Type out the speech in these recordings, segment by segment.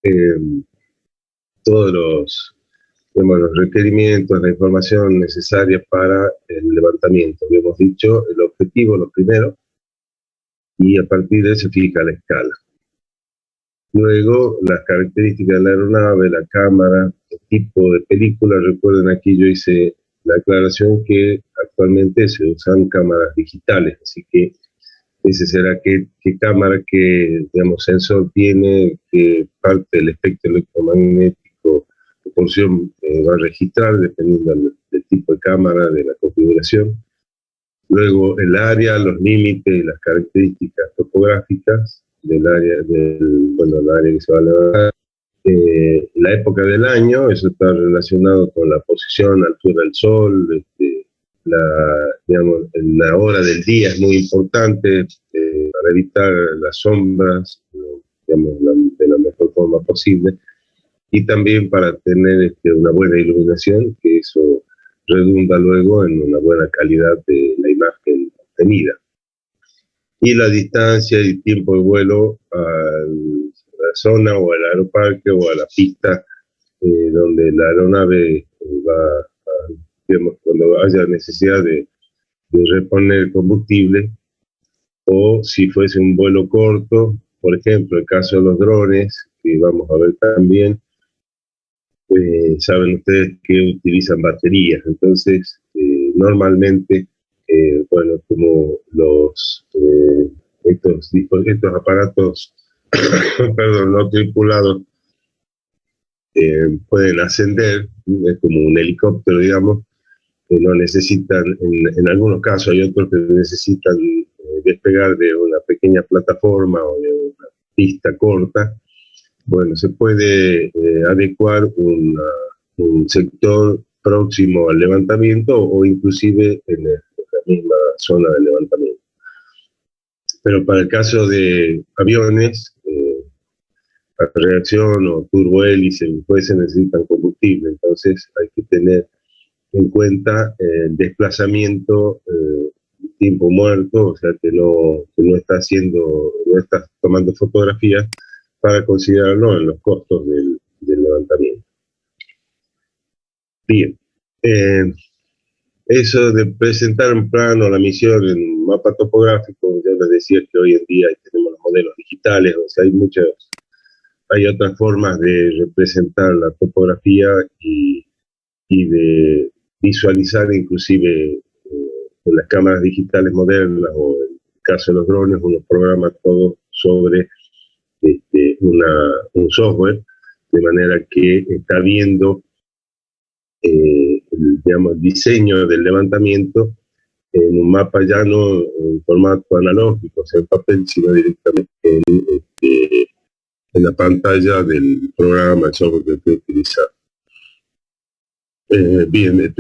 eh, todos los requerimientos, la información necesaria para el levantamiento. Habíamos dicho el objetivo, lo primero, y a partir de eso se fija la escala. Luego, las características de la aeronave, la cámara, el tipo de película. Recuerden, aquí yo hice la aclaración que actualmente se usan cámaras digitales, así que ese será qué cámara, qué, digamos, sensor tiene, qué parte del espectro electromagnético, qué porción va a registrar, dependiendo del tipo de cámara, de la configuración. Luego, el área, los límites y las características topográficas del área, el área que se va a levantar. La época del año, eso está relacionado con la posición, altura del sol, la hora del día es muy importante para evitar las sombras, digamos, de la mejor forma posible, y también para tener una buena iluminación, que eso redunda luego en una buena calidad de la imagen obtenida. Y la distancia y tiempo de vuelo a la zona o al aeroparque o a la pista donde la aeronave va a, digamos, cuando haya necesidad de reponer combustible, o si fuese un vuelo corto, por ejemplo, el caso de los drones, que vamos a ver también, saben ustedes que utilizan baterías. Entonces, normalmente, como estos aparatos perdón, no tripulados pueden ascender, es como un helicóptero, digamos, no necesitan, en algunos casos hay otros que necesitan despegar de una pequeña plataforma o de una pista corta. Bueno, se puede adecuar un sector próximo al levantamiento o inclusive en la misma zona de levantamiento. Pero para el caso de aviones, para reacción o turbohélice, pues se necesitan combustible, entonces hay que tener en cuenta el desplazamiento, tiempo muerto, o sea que no está tomando fotografías, para considerarlo en los costos del levantamiento. Bien, eso de presentar un plano, la misión en un mapa topográfico, yo les decía que hoy en día tenemos los modelos digitales, o sea, hay otras formas de representar la topografía y de visualizar, inclusive en las cámaras digitales modernas o en el caso de los drones, uno programa todo sobre un software, de manera que está viendo el diseño del levantamiento en un mapa ya no en formato analógico, o sea, en papel, sino directamente en la pantalla del programa, el software que estoy utilizando. Bien, el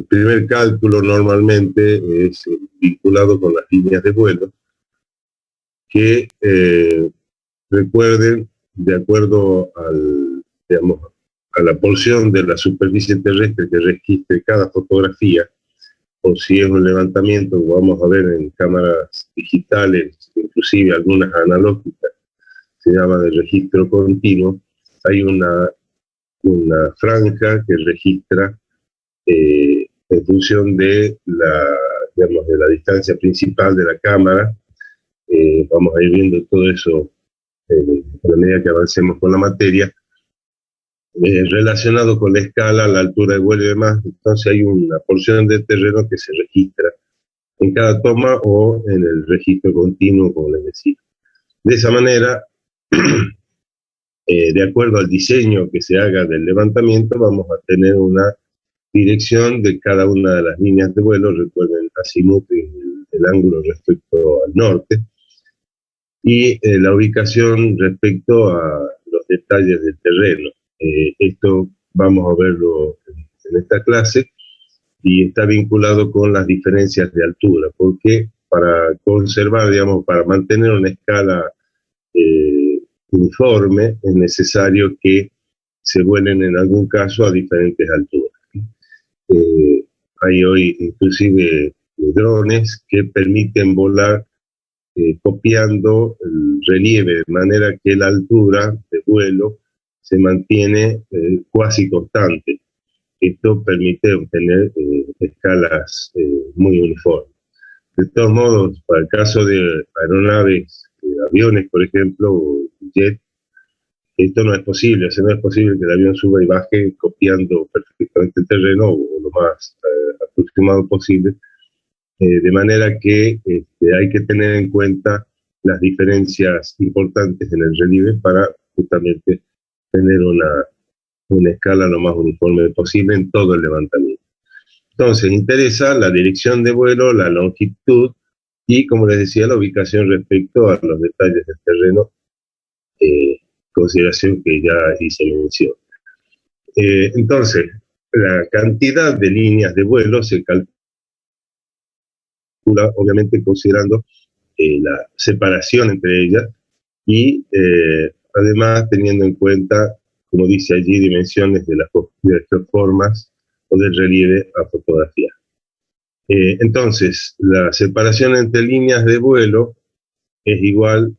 primer cálculo normalmente es vinculado con las líneas de vuelo, que recuerden, de acuerdo a la porción de la superficie terrestre que registre cada fotografía, o si es un levantamiento, lo vamos a ver en cámaras digitales, inclusive algunas analógicas, se llama de registro continuo. Hay una franja que registra en función de la distancia principal de la cámara. Vamos a ir viendo todo eso a la medida que avancemos con la materia, relacionado con la escala, la altura de vuelo y demás. Entonces hay una porción de terreno que se registra en cada toma o en el registro continuo, como les decía. De esa manera, de acuerdo al diseño que se haga del levantamiento, vamos a tener una dirección de cada una de las líneas de vuelo. Recuerden el azimut, el ángulo respecto al norte, y la ubicación respecto a los detalles del terreno. Esto vamos a verlo en esta clase, y está vinculado con las diferencias de altura, porque para conservar, para mantener una escala uniforme, es necesario que se vuelen en algún caso a diferentes alturas. Hay hoy inclusive drones que permiten volar copiando el relieve, de manera que la altura de vuelo se mantiene cuasi constante. Esto permite obtener escalas muy uniformes. De todos modos, para el caso de aeronaves, aviones, por ejemplo, o jet, esto no es posible. O sea, no es posible que el avión suba y baje copiando perfectamente el terreno o lo más aproximado posible, de manera que hay que tener en cuenta las diferencias importantes en el relieve para justamente tener una escala lo más uniforme posible en todo el levantamiento. Entonces, interesa la dirección de vuelo, la longitud y, como les decía, la ubicación respecto a los detalles del terreno, consideración que ya hice mención. Entonces, la cantidad de líneas de vuelo se calcula, obviamente, considerando la separación entre ellas y, además, teniendo en cuenta, como dice allí, dimensiones de las formas o del relieve a fotografiar. Entonces, la separación entre líneas de vuelo es igual,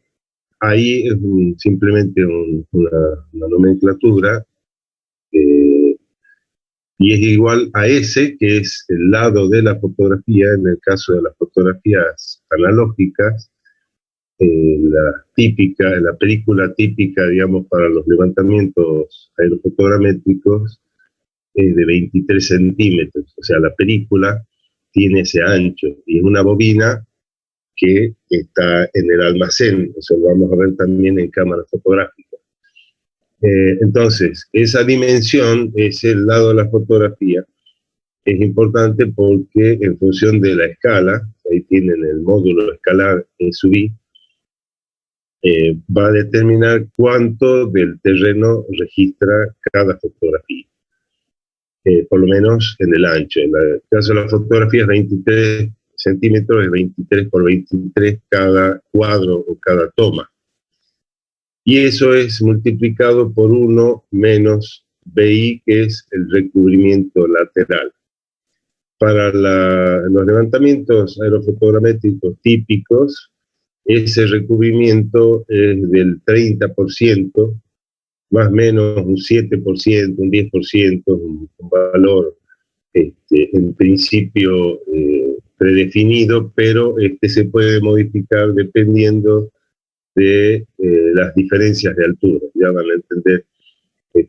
ahí es simplemente una nomenclatura, y es igual a S, que es el lado de la fotografía, en el caso de las fotografías analógicas, la película típica, digamos, para los levantamientos aerofotogramétricos es de 23 centímetros, o sea, la película tiene ese ancho, y es una bobina que está en el almacén, eso lo vamos a ver también en cámaras fotográficas. Entonces, esa dimensión es el lado de la fotografía, es importante porque en función de la escala, ahí tienen el módulo escalar en sub i, va a determinar cuánto del terreno registra cada fotografía, por lo menos en el ancho. En el caso de la fotografía es 23 centímetros, es 23 por 23 cada cuadro o cada toma. Y eso es multiplicado por 1 menos BI, que es el recubrimiento lateral. Para los levantamientos aerofotogramétricos típicos, ese recubrimiento es del 30%, más o menos un 7%, un 10%, un valor en principio predefinido, pero se puede modificar dependiendo de las diferencias de altura. Ya van a entender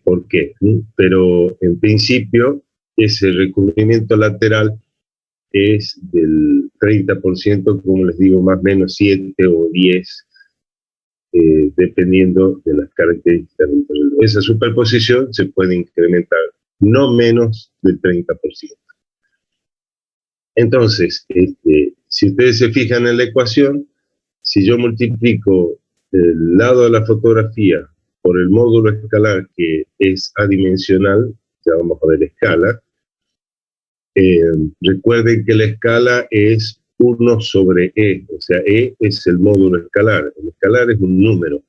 por qué. Pero en principio ese recubrimiento lateral es del 30%, como les digo, más o menos 7 o 10, dependiendo de las características del terreno. Esa superposición se puede incrementar no menos del 30%. Entonces, si ustedes se fijan en la ecuación, si yo multiplico el lado de la fotografía por el módulo escalar, que es adimensional, ya vamos a ver escala, recuerden que la escala es 1 sobre E, o sea, E es el módulo escalar. El escalar es un número.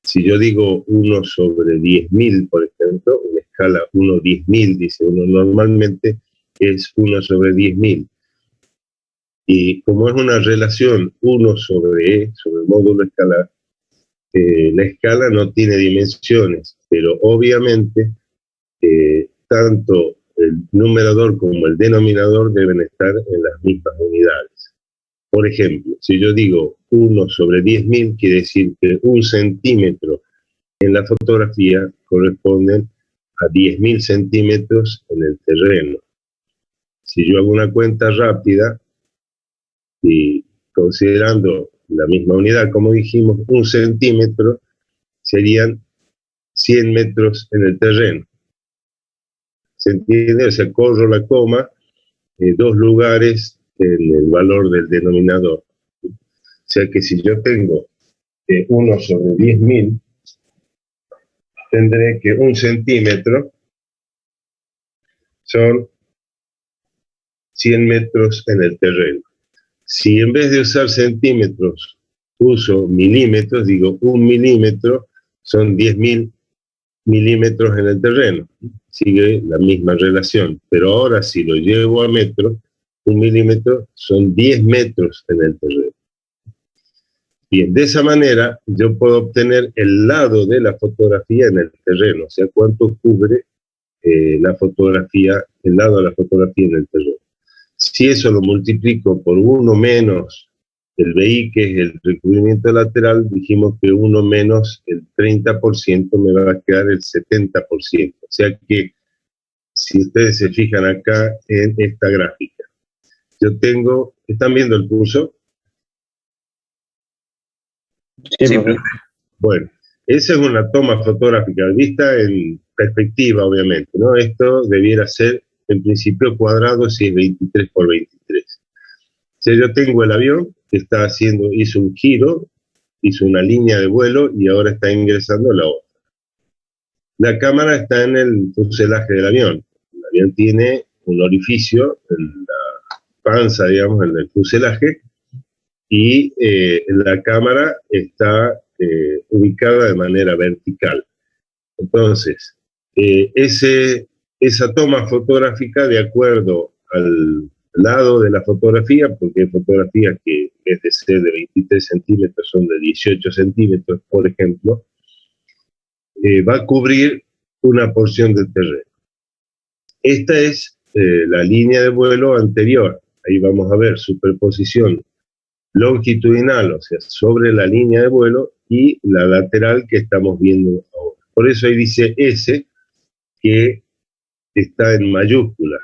Si yo digo 1 sobre 10.000, por ejemplo, una escala 1/10.000, dice uno normalmente, es 1 sobre 10.000. Y como es una relación 1 sobre E, sobre el módulo escalar, la escala no tiene dimensiones, pero obviamente tanto el numerador como el denominador deben estar en las mismas unidades. Por ejemplo, si yo digo 1 sobre 10.000, quiere decir que 1 centímetro en la fotografía corresponde a 10.000 centímetros en el terreno. Si yo hago una cuenta rápida, y considerando la misma unidad, como dijimos, 1 centímetro serían 100 metros en el terreno. ¿Se entiende? O sea, corro la coma, 2 lugares en el valor del denominador. O sea que si yo tengo 1 sobre 10.000, tendré que 1 centímetro son 100 metros en el terreno. Si en vez de usar centímetros uso milímetros, digo 1 milímetro son 10.000 milímetros en el terreno. Sigue la misma relación, pero ahora si lo llevo a metro, 1 milímetro son 10 metros en el terreno. Bien, de esa manera yo puedo obtener el lado de la fotografía en el terreno, o sea, cuánto cubre la fotografía, el lado de la fotografía en el terreno. Si eso lo multiplico por 1 menos el BI, que es el recubrimiento lateral, dijimos que 1 menos el 30% me va a quedar el 70%. O sea que, si ustedes se fijan acá en esta gráfica, yo tengo, ¿están viendo el curso? Sí, bueno, esa es una toma fotográfica vista en perspectiva, obviamente, ¿no? Esto debiera ser, en principio, cuadrado si es 23 por 23. Si yo tengo el avión que está haciendo, hizo un giro, hizo una línea de vuelo y ahora está ingresando la otra. La cámara está en el fuselaje del avión. El avión tiene un orificio en la panza, digamos, en el fuselaje, y la cámara está ubicada de manera vertical. Entonces, esa toma fotográfica, de acuerdo al lado de la fotografía, porque hay fotografías que en vez de ser de 23 centímetros son de 18 centímetros, por ejemplo, va a cubrir una porción del terreno. Esta es la línea de vuelo anterior. Ahí vamos a ver superposición longitudinal, o sea, sobre la línea de vuelo, y la lateral que estamos viendo ahora. Por eso ahí dice S, que está en mayúscula.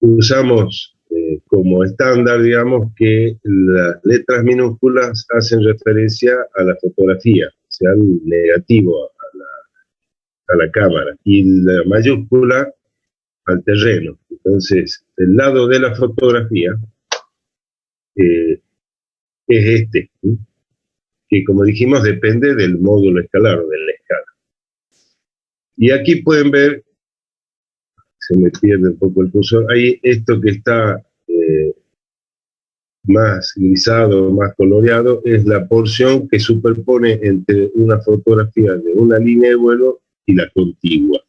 Usamos como estándar, digamos, que las letras minúsculas hacen referencia a la fotografía, o sea, al negativo, a la cámara, y la mayúscula al terreno. Entonces, el lado de la fotografía es este, ¿sí? Que, como dijimos, depende del módulo escalar o de la escala. Y aquí pueden ver, se me pierde un poco el cursor, ahí esto que está más grisado, más coloreado, es la porción que superpone entre una fotografía de una línea de vuelo y la contigua.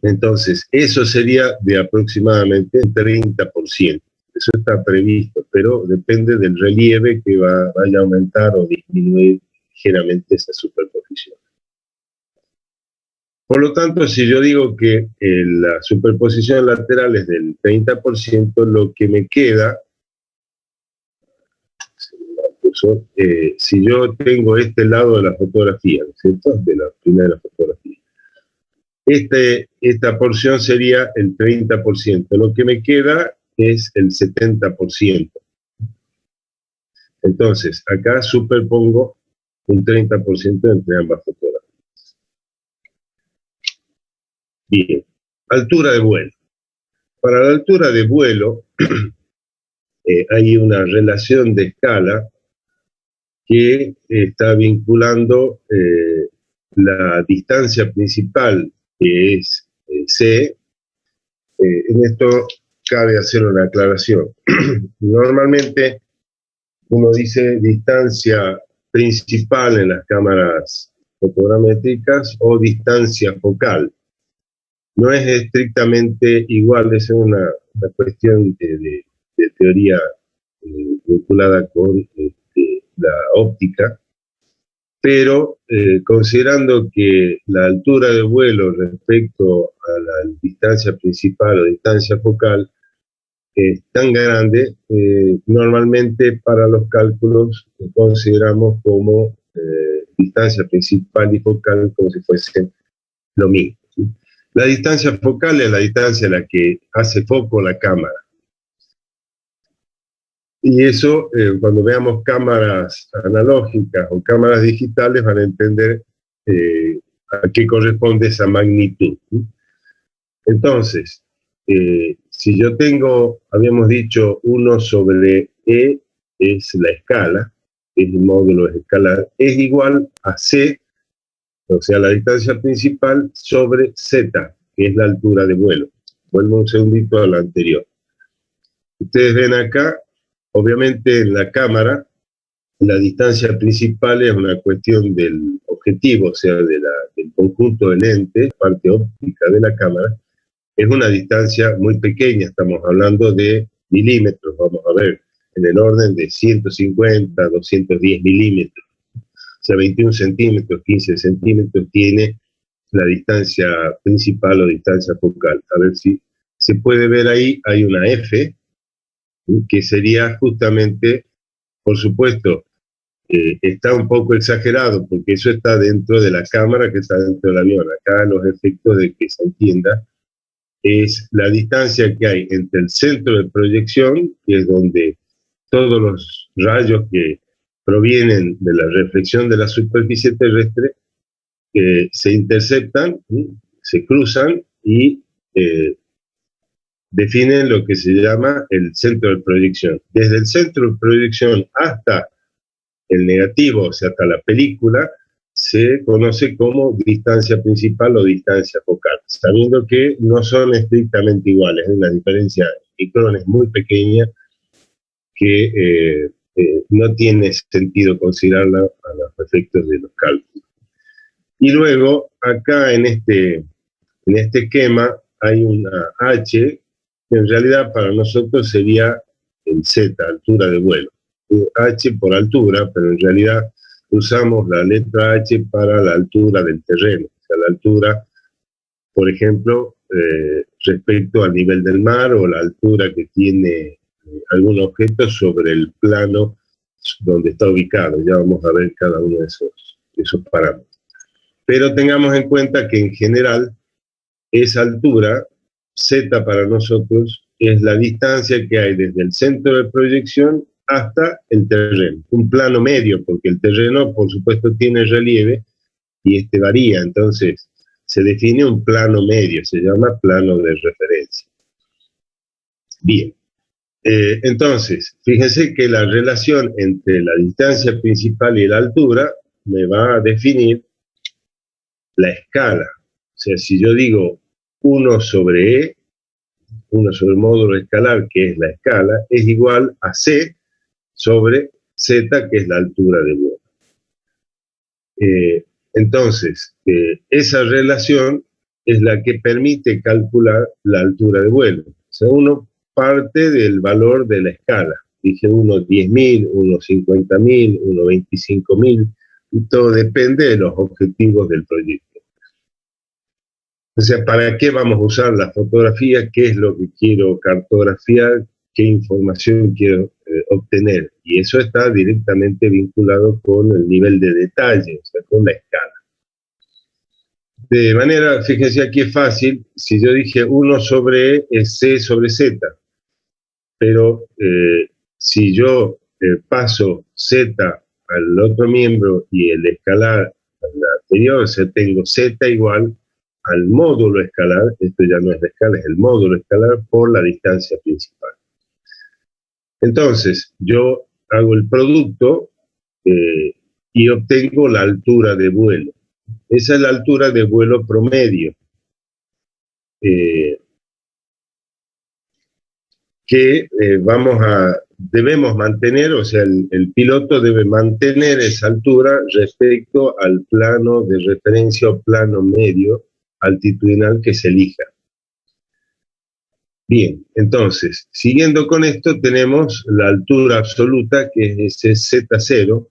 Entonces, eso sería de aproximadamente el 30%. Eso está previsto, pero depende del relieve que vaya a aumentar o disminuir ligeramente esa superposición. Por lo tanto, si yo digo que la superposición lateral es del 30%, lo que me queda, si yo tengo este lado de la fotografía, ¿no es cierto?, de la primera fotografía, esta porción sería el 30%, lo que me queda es el 70%. Entonces, acá superpongo un 30% entre ambas fotografías. Bien, altura de vuelo. Para la altura de vuelo hay una relación de escala que está vinculando la distancia principal, que es C. En esto cabe hacer una aclaración. Normalmente uno dice distancia principal en las cámaras fotogramétricas o distancia focal. No es estrictamente igual, es una cuestión de teoría vinculada con la óptica, pero considerando que la altura de vuelo respecto a la distancia principal o distancia focal es tan grande, normalmente para los cálculos consideramos como distancia principal y focal como si fuesen lo mismo, ¿sí? La distancia focal es la distancia a la que hace foco la cámara. Y eso, cuando veamos cámaras analógicas o cámaras digitales, van a entender a qué corresponde esa magnitud, ¿sí? Entonces, si yo tengo, habíamos dicho, 1 sobre E es la escala, es el módulo escalar, es igual a C, o sea, la distancia principal, sobre Z, que es la altura de vuelo. Vuelvo un segundito a la anterior. Ustedes ven acá, obviamente en la cámara, la distancia principal es una cuestión del objetivo, o sea, del conjunto de lentes, parte óptica de la cámara. Es una distancia muy pequeña, estamos hablando de milímetros, vamos a ver. en el orden de 150, 210 milímetros. O sea, 21 centímetros, 15 centímetros tiene la distancia principal o distancia focal. A ver si se puede ver ahí, hay una F, que sería justamente, por supuesto, está un poco exagerado, porque eso está dentro de la cámara que está dentro del avión. Acá los efectos de que se entienda es la distancia que hay entre el centro de proyección, que es donde todos los rayos que provienen de la reflexión de la superficie terrestre se interceptan, se cruzan y definen lo que se llama el centro de proyección. Desde el centro de proyección hasta el negativo, o sea, hasta la película, se conoce como distancia principal o distancia focal, sabiendo que no son estrictamente iguales, hay una diferencia de micrones muy pequeña que no tiene sentido considerarla a los efectos de los cálculos. Y luego, acá en este esquema, hay una H, que en realidad para nosotros sería el Z, altura de vuelo. H por altura, pero en realidad usamos la letra H para la altura del terreno, o sea, la altura, por ejemplo, respecto al nivel del mar o la altura que tiene algún objeto sobre el plano donde está ubicado. Ya vamos a ver cada uno de esos parámetros. Pero tengamos en cuenta que en general esa altura, Z para nosotros, es la distancia que hay desde el centro de proyección hasta el terreno. Un plano medio, porque el terreno, por supuesto, tiene relieve y varía. Entonces, se define un plano medio, se llama plano de referencia. Bien. Entonces, fíjense que la relación entre la distancia principal y la altura me va a definir la escala. O sea, si yo digo 1 sobre E, 1 sobre el módulo escalar, que es la escala, es igual a C sobre Z, que es la altura de vuelo. Entonces, esa relación es la que permite calcular la altura de vuelo. O sea, uno parte del valor de la escala. Dije unos 10.000, unos 50.000, unos 25.000, y todo depende de los objetivos del proyecto. O sea, ¿para qué vamos a usar la fotografía? ¿Qué es lo que quiero cartografiar? ¿Qué información quiero obtener? Y eso está directamente vinculado con el nivel de detalle, o sea, con la escala. De manera, fíjense, aquí es fácil, si yo dije 1 sobre E es C sobre Z, pero si yo paso Z al otro miembro y el escalar al anterior, o sea, tengo Z igual al módulo escalar, esto ya no es la escala, es el módulo escalar por la distancia principal. Entonces, yo hago el producto y obtengo la altura de vuelo. Esa es la altura de vuelo promedio, que debemos mantener, o sea, el piloto debe mantener esa altura respecto al plano de referencia o plano medio altitudinal que se elija. Bien, entonces, siguiendo con esto, tenemos la altura absoluta, que es ese Z0,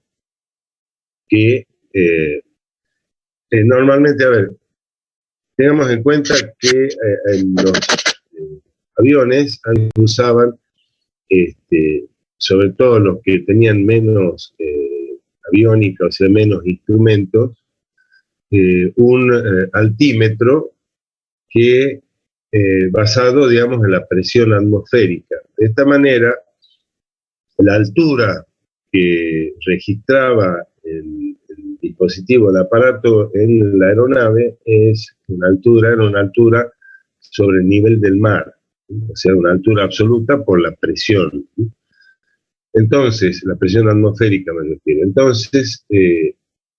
que normalmente, a ver, tengamos en cuenta que en los aviones usaban, sobre todo los que tenían menos aviónica, o sea, menos instrumentos, un altímetro que basado, digamos, en la presión atmosférica. De esta manera, la altura que registraba el dispositivo, el aparato en la aeronave, era una altura sobre el nivel del mar, o sea, una altura absoluta por la presión. Entonces, la presión atmosférica me refiero. Entonces,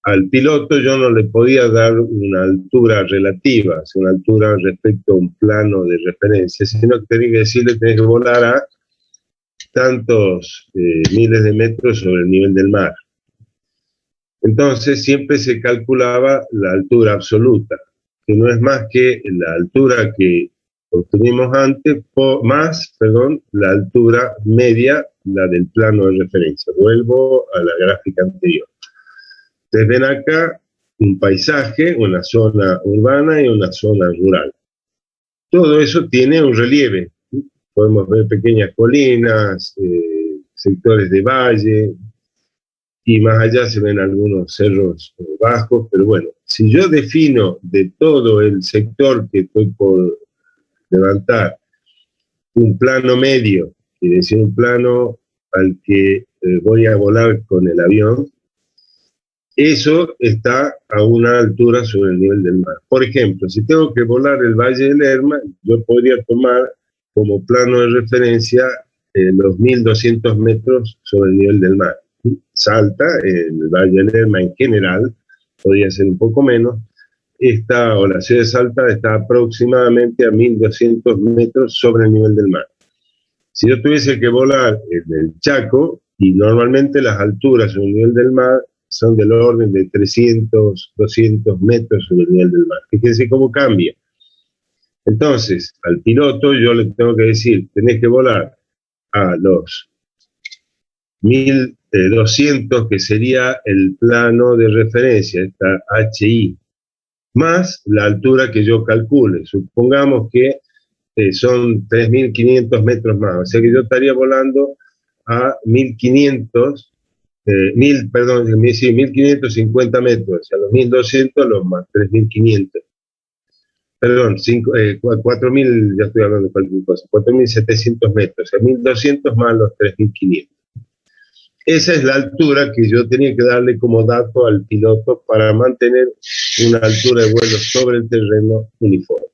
al piloto yo no le podía dar una altura relativa, una altura respecto a un plano de referencia, sino que tenía que decirle, tenés que volar a tantos miles de metros sobre el nivel del mar. Entonces siempre se calculaba la altura absoluta, que no es más que la altura que obtuvimos antes, más la altura media, la del plano de referencia. Vuelvo a la gráfica anterior. Ustedes ven acá un paisaje, una zona urbana y una zona rural. Todo eso tiene un relieve. Podemos ver pequeñas colinas, sectores de valle, y más allá se ven algunos cerros bajos, pero bueno, si yo defino de todo el sector que estoy por levantar un plano medio, quiere decir un plano al que voy a volar con el avión, eso está a una altura sobre el nivel del mar. Por ejemplo, si tengo que volar el Valle del Lerma, yo podría tomar como plano de referencia los 1200 metros sobre el nivel del mar. Salta, el Valle del Lerma en general, podría ser un poco menos, o la ciudad de Salta está aproximadamente a 1200 metros sobre el nivel del mar. Si yo tuviese que volar en el Chaco, y normalmente las alturas sobre el nivel del mar son del orden de 300, 200 metros sobre el nivel del mar. Fíjense cómo cambia. Entonces, al piloto yo le tengo que decir, tenés que volar a los 1200, que sería el plano de referencia, esta HI, más la altura que yo calcule. Supongamos que son 3.500 metros más, o sea que yo estaría volando a 1.550 metros, o sea, los 1.200 los más 3.500. Perdón, 4.000, ya estoy hablando de cualquier cosa, 4.700 metros, o sea, 1.200 más los 3.500. Esa es la altura que yo tenía que darle como dato al piloto para mantener una altura de vuelo sobre el terreno uniforme.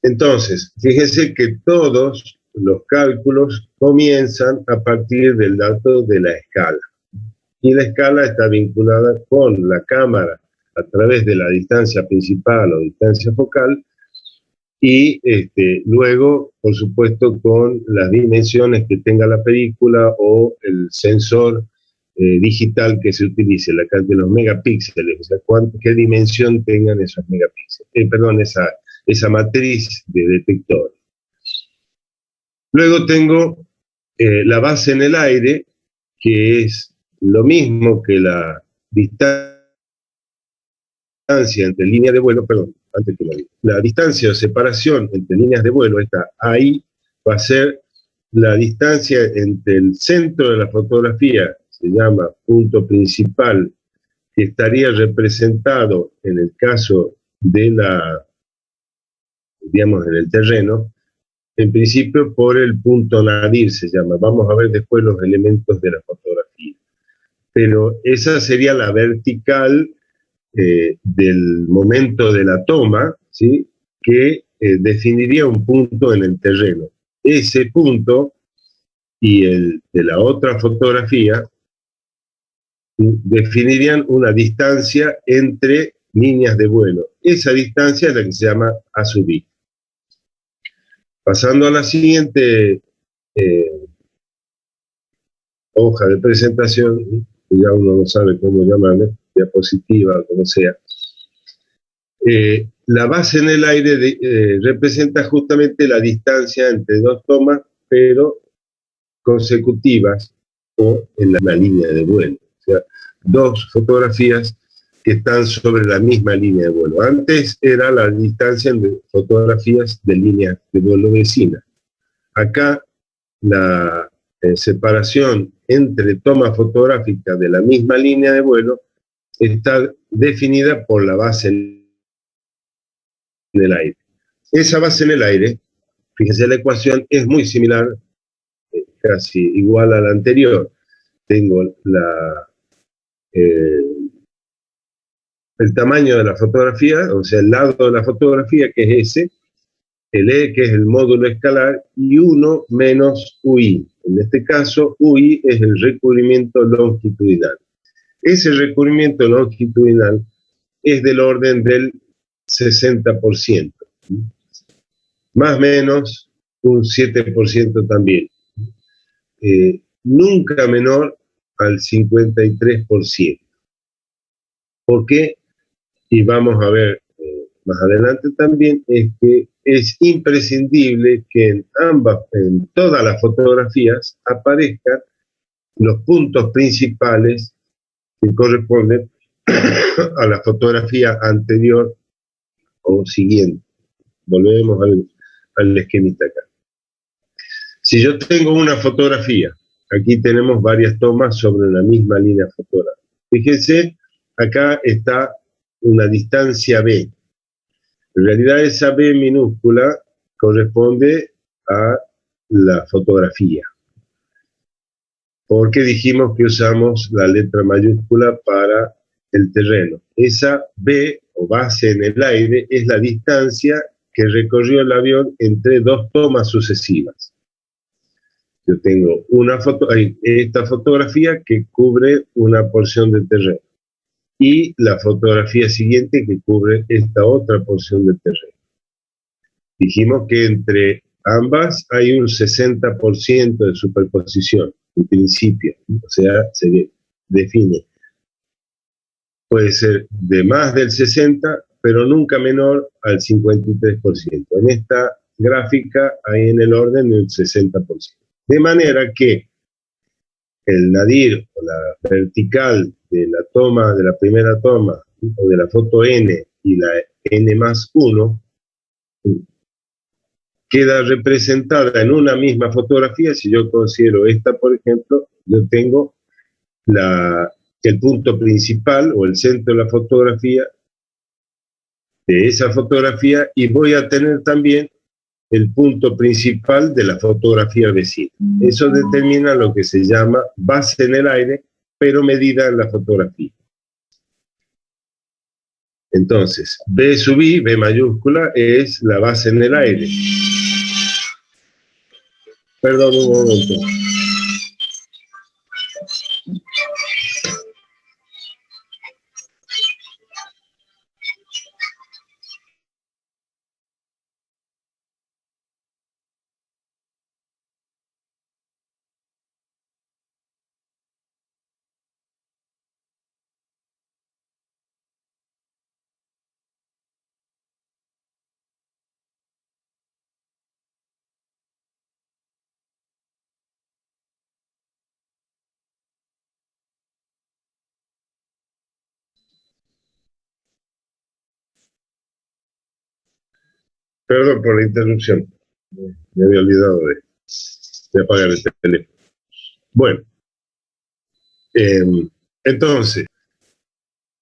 Entonces, fíjense que todos los cálculos comienzan a partir del dato de la escala. Y la escala está vinculada con la cámara a través de la distancia principal o distancia focal, y luego, por supuesto, con las dimensiones que tenga la película o el sensor digital que se utilice, la cantidad de los megapíxeles, o sea, qué dimensión tengan esos megapíxeles, esa matriz de detector. Luego tengo la base en el aire, que es lo mismo que la distancia entre líneas de vuelo, antes que la distancia o separación entre líneas de vuelo, está ahí, va a ser la distancia entre el centro de la fotografía, se llama punto principal, que estaría representado en el caso de digamos, en el terreno, en principio por el punto nadir se llama. Vamos a ver después los elementos de la fotografía. Pero esa sería la vertical del momento de la toma, ¿sí?, que definiría un punto en el terreno. Ese punto y el de la otra fotografía definirían una distancia entre líneas de vuelo. Esa distancia es la que se llama A sub I. Pasando a la siguiente hoja de presentación, ya uno no sabe cómo llamarle, diapositiva, como sea. La base en el aire representa justamente la distancia entre dos tomas, pero consecutivas o en la misma línea de vuelo. O sea, dos fotografías que están sobre la misma línea de vuelo. Antes era la distancia entre fotografías de líneas de vuelo vecinas. Acá la separación entre tomas fotográficas de la misma línea de vuelo está definida por la base en el aire. Esa base en el aire, fíjense, la ecuación es muy similar, casi igual a la anterior. Tengo el tamaño de la fotografía, o sea, el lado de la fotografía, que es ese, el E, que es el módulo escalar, y 1 menos UI. En este caso, UI es el recubrimiento longitudinal. Ese recubrimiento longitudinal es del orden del 60%, más o menos un 7% también. Nunca menor al 53%. ¿Por qué? Y vamos a ver más adelante también, es que es imprescindible que en todas las fotografías aparezcan los puntos principales que corresponden a la fotografía anterior o siguiente. Volvemos al esquemita acá. Si yo tengo una fotografía, aquí tenemos varias tomas sobre la misma línea fotográfica. Fíjense, acá está una distancia B. En realidad esa B minúscula corresponde a la fotografía. Porque dijimos que usamos la letra mayúscula para el terreno. Esa B o base en el aire es la distancia que recorrió el avión entre dos tomas sucesivas. Yo tengo esta fotografía que cubre una porción del terreno y la fotografía siguiente que cubre esta otra porción del terreno. Dijimos que entre ambas hay un 60% de superposición, en principio, o sea, se define. Puede ser de más del 60%, pero nunca menor al 53%. En esta gráfica hay en el orden del 60%. De manera que el nadir o la vertical de la toma, de la primera toma, o de la foto N y la N+1, queda representada en una misma fotografía. Si yo considero esta, por ejemplo, yo tengo el punto principal o el centro de la fotografía de esa fotografía, y voy a tener también el punto principal de la fotografía vecina. Eso determina lo que se llama base en el aire, pero medida en la fotografía. Entonces, B sub I, B mayúscula, es la base en el aire. Perdón un momento. Perdón por la interrupción. Me había olvidado de apagar el teléfono. Bueno, entonces,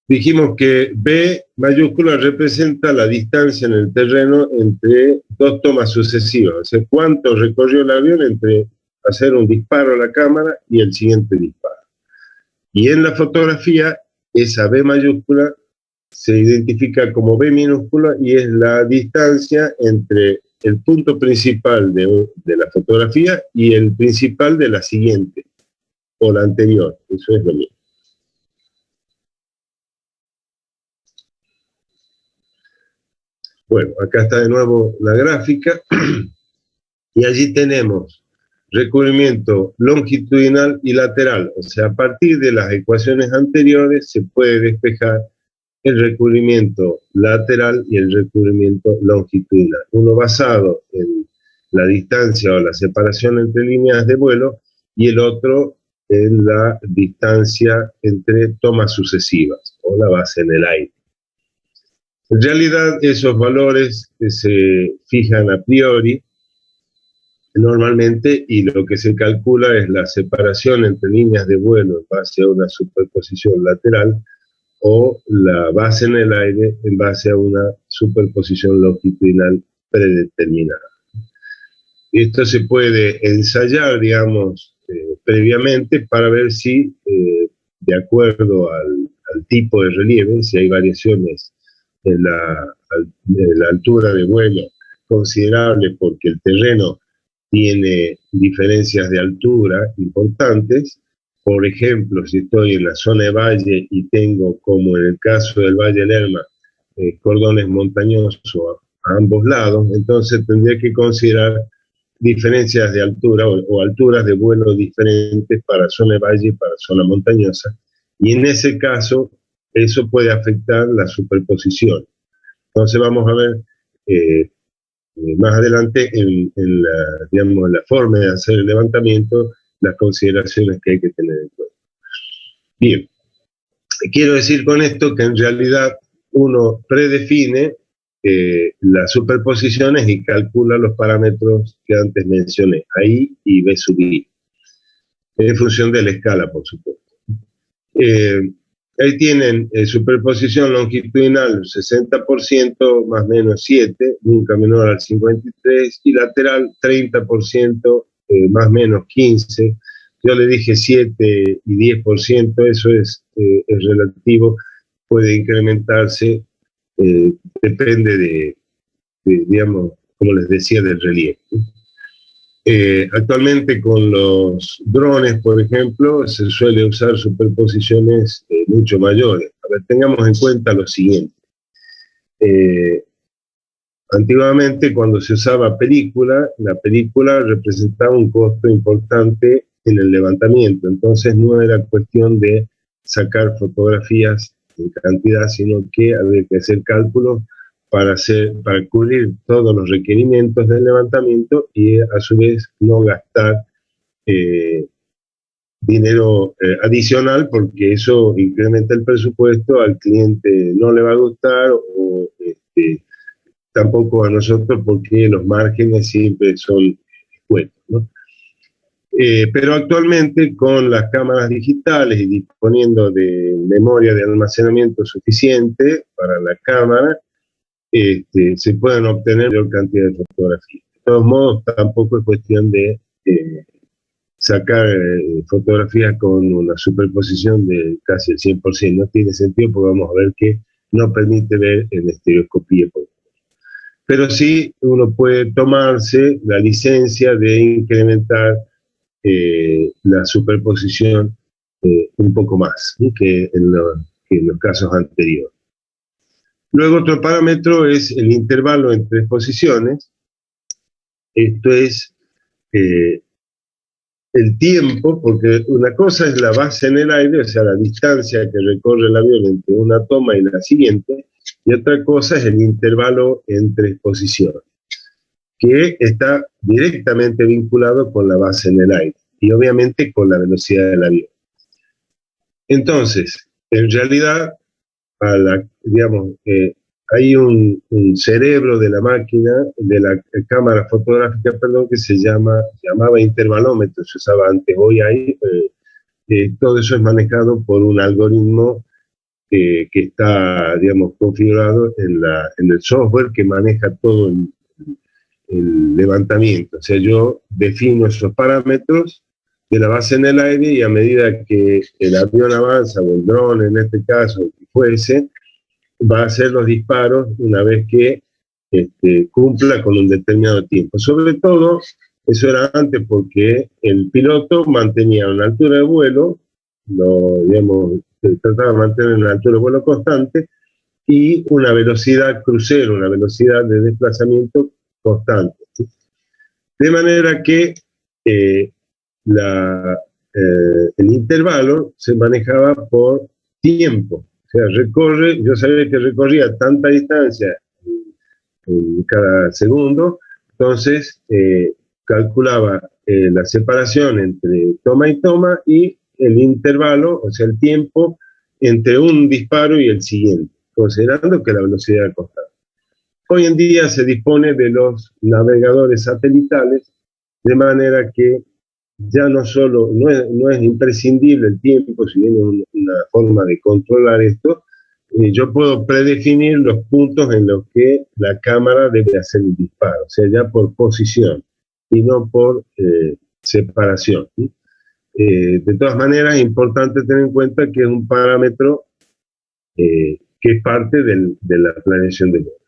dijimos que B mayúscula representa la distancia en el terreno entre dos tomas sucesivas. O sea, cuánto recorrió el avión entre hacer un disparo a la cámara y el siguiente disparo. Y en la fotografía, esa B mayúscula se identifica como B minúscula y es la distancia entre el punto principal de la fotografía y el principal de la siguiente, o la anterior. Eso es lo mismo. Bueno, acá está de nuevo la gráfica, y allí tenemos recubrimiento longitudinal y lateral. O sea, a partir de las ecuaciones anteriores se puede despejar el recubrimiento lateral y el recubrimiento longitudinal. Uno basado en la distancia o la separación entre líneas de vuelo, y el otro en la distancia entre tomas sucesivas o la base en el aire. En realidad, esos valores se fijan a priori normalmente, y lo que se calcula es la separación entre líneas de vuelo en base a una superposición lateral, o la base en el aire en base a una superposición longitudinal predeterminada. Esto se puede ensayar, digamos, previamente, para ver si, de acuerdo al tipo de relieve, si hay variaciones en la altura de vuelo considerable, porque el terreno tiene diferencias de altura importantes. Por ejemplo, si estoy en la zona de valle y tengo, como en el caso del Valle Lerma, cordones montañosos a ambos lados, entonces tendría que considerar diferencias de altura o alturas de vuelo diferentes para zona de valle y para zona montañosa, y en ese caso eso puede afectar la superposición. Entonces vamos a ver más adelante en la, digamos, la forma de hacer el levantamiento, las consideraciones que hay que tener en cuenta. Bien, quiero decir con esto que en realidad uno predefine las superposiciones y calcula los parámetros que antes mencioné, ahí y B sub I, en función de la escala, por supuesto. Ahí tienen superposición longitudinal 60%, más o menos 7, nunca menor al 53, y lateral 30%, más o menos 15. Yo le dije 7 y 10%, eso es relativo, puede incrementarse, depende de, digamos, como les decía, del relieve. Actualmente con los drones, por ejemplo, se suele usar superposiciones mucho mayores. A ver, tengamos en cuenta lo siguiente. Antiguamente, cuando se usaba película, la película representaba un costo importante en el levantamiento, entonces no era cuestión de sacar fotografías en cantidad, sino que había que hacer cálculos para cubrir todos los requerimientos del levantamiento y a su vez no gastar dinero adicional, porque eso incrementa el presupuesto, al cliente no le va a gustar o tampoco a nosotros, porque los márgenes siempre son escuetos, ¿no? Pero actualmente con las cámaras digitales y disponiendo de memoria de almacenamiento suficiente para la cámara, se pueden obtener mayor cantidad de fotografías. De todos modos, tampoco es cuestión de sacar fotografías con una superposición de casi el 100%. No tiene sentido, porque vamos a ver que no permite ver en estereoscopía. Pero sí uno puede tomarse la licencia de incrementar la superposición un poco más, ¿sí? que en los casos anteriores. Luego otro parámetro es el intervalo entre exposiciones. Esto es el tiempo, porque una cosa es la base en el aire, o sea, la distancia que recorre el avión entre una toma y la siguiente, y otra cosa es el intervalo entre exposiciones, que está directamente vinculado con la base en el aire y obviamente con la velocidad del avión. Entonces, en realidad, digamos, hay un cerebro de la máquina, de la cámara fotográfica, perdón, que se llamaba intervalómetro, se usaba antes. Hoy hay, todo eso es manejado por un algoritmo que está, digamos, configurado en el software que maneja todo el levantamiento. O sea, yo defino esos parámetros de la base en el aire, y a medida que el avión avanza, o el dron en este caso, que fuese, va a hacer los disparos una vez que cumpla con un determinado tiempo. Sobre todo, eso era antes porque el piloto mantenía una altura de vuelo, digamos, trataba de mantener una altura de vuelo constante y una velocidad crucero, una velocidad de desplazamiento constante. ¿Sí? De manera que el intervalo se manejaba por tiempo. O sea, yo sabía que recorría tanta distancia en cada segundo, entonces calculaba la separación entre toma y toma y el intervalo, o sea, el tiempo entre un disparo y el siguiente, considerando que la velocidad era constante. Hoy en día se dispone de los navegadores satelitales, de manera que ya no es imprescindible el tiempo, si bien es una forma de controlar esto. Yo puedo predefinir los puntos en los que la cámara debe hacer el disparo, o sea, ya por posición y no por separación. De todas maneras, es importante tener en cuenta que es un parámetro que es parte de la planeación de vuelo.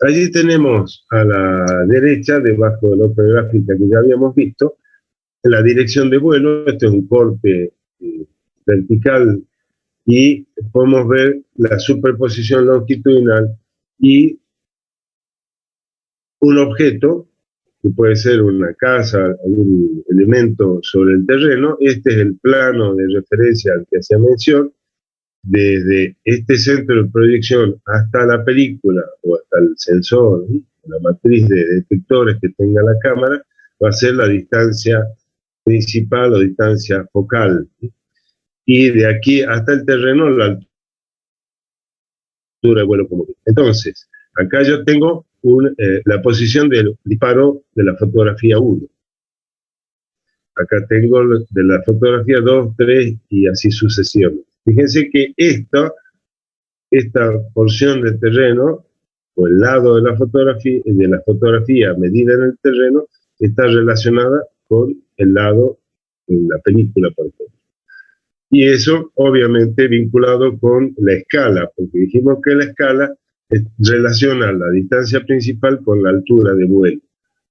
Allí tenemos a la derecha, debajo de la otra gráfica que ya habíamos visto, la dirección de vuelo. Este es un corte vertical y podemos ver la superposición longitudinal y un objeto, que puede ser una casa, algún elemento sobre el terreno. Este es el plano de referencia al que hacía mención, desde este centro de proyección hasta la película o hasta el sensor, ¿sí?, la matriz de detectores que tenga la cámara, va a ser la distancia principal o distancia focal, ¿sí? Y de aquí hasta el terreno, la altura de vuelo común. Entonces, acá yo tengo la posición del disparo de la fotografía 1. Acá tengo de la fotografía 2, 3 y así sucesivamente. Fíjense que esta porción de terreno, o el lado de la fotografía medida en el terreno, está relacionada con el lado en la película, por ejemplo. Y eso, obviamente, vinculado con la escala, porque dijimos que la escala relaciona la distancia principal con la altura de vuelo,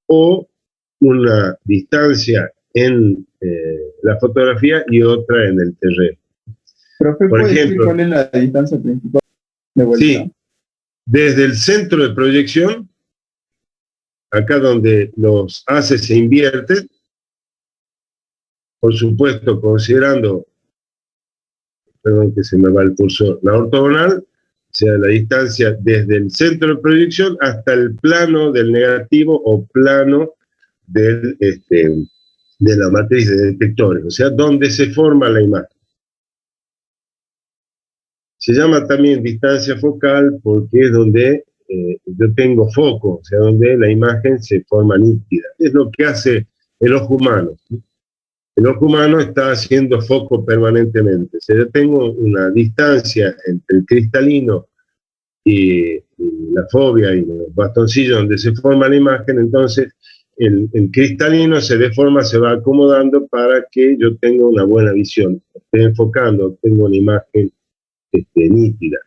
o una distancia en la fotografía y otra en el terreno. Profe, Por ¿puede decir ejemplo, cuál es la distancia principal de vuelta? sí, desde el centro de proyección, acá donde los haces se invierten, por supuesto, considerando, perdón que se me va el cursor, la ortogonal, o sea, la distancia desde el centro de proyección hasta el plano del negativo o plano de la matriz de detectores, o sea, donde se forma la imagen. Se llama también distancia focal porque es donde yo tengo foco, o sea, donde la imagen se forma nítida. Es lo que hace el ojo humano, ¿sí? El ojo humano está haciendo foco permanentemente. O sea, yo tengo una distancia entre el cristalino y la fobia y los bastoncillos donde se forma la imagen, entonces el cristalino se deforma, se va acomodando para que yo tenga una buena visión. Estoy enfocando, tengo una imagen nítida.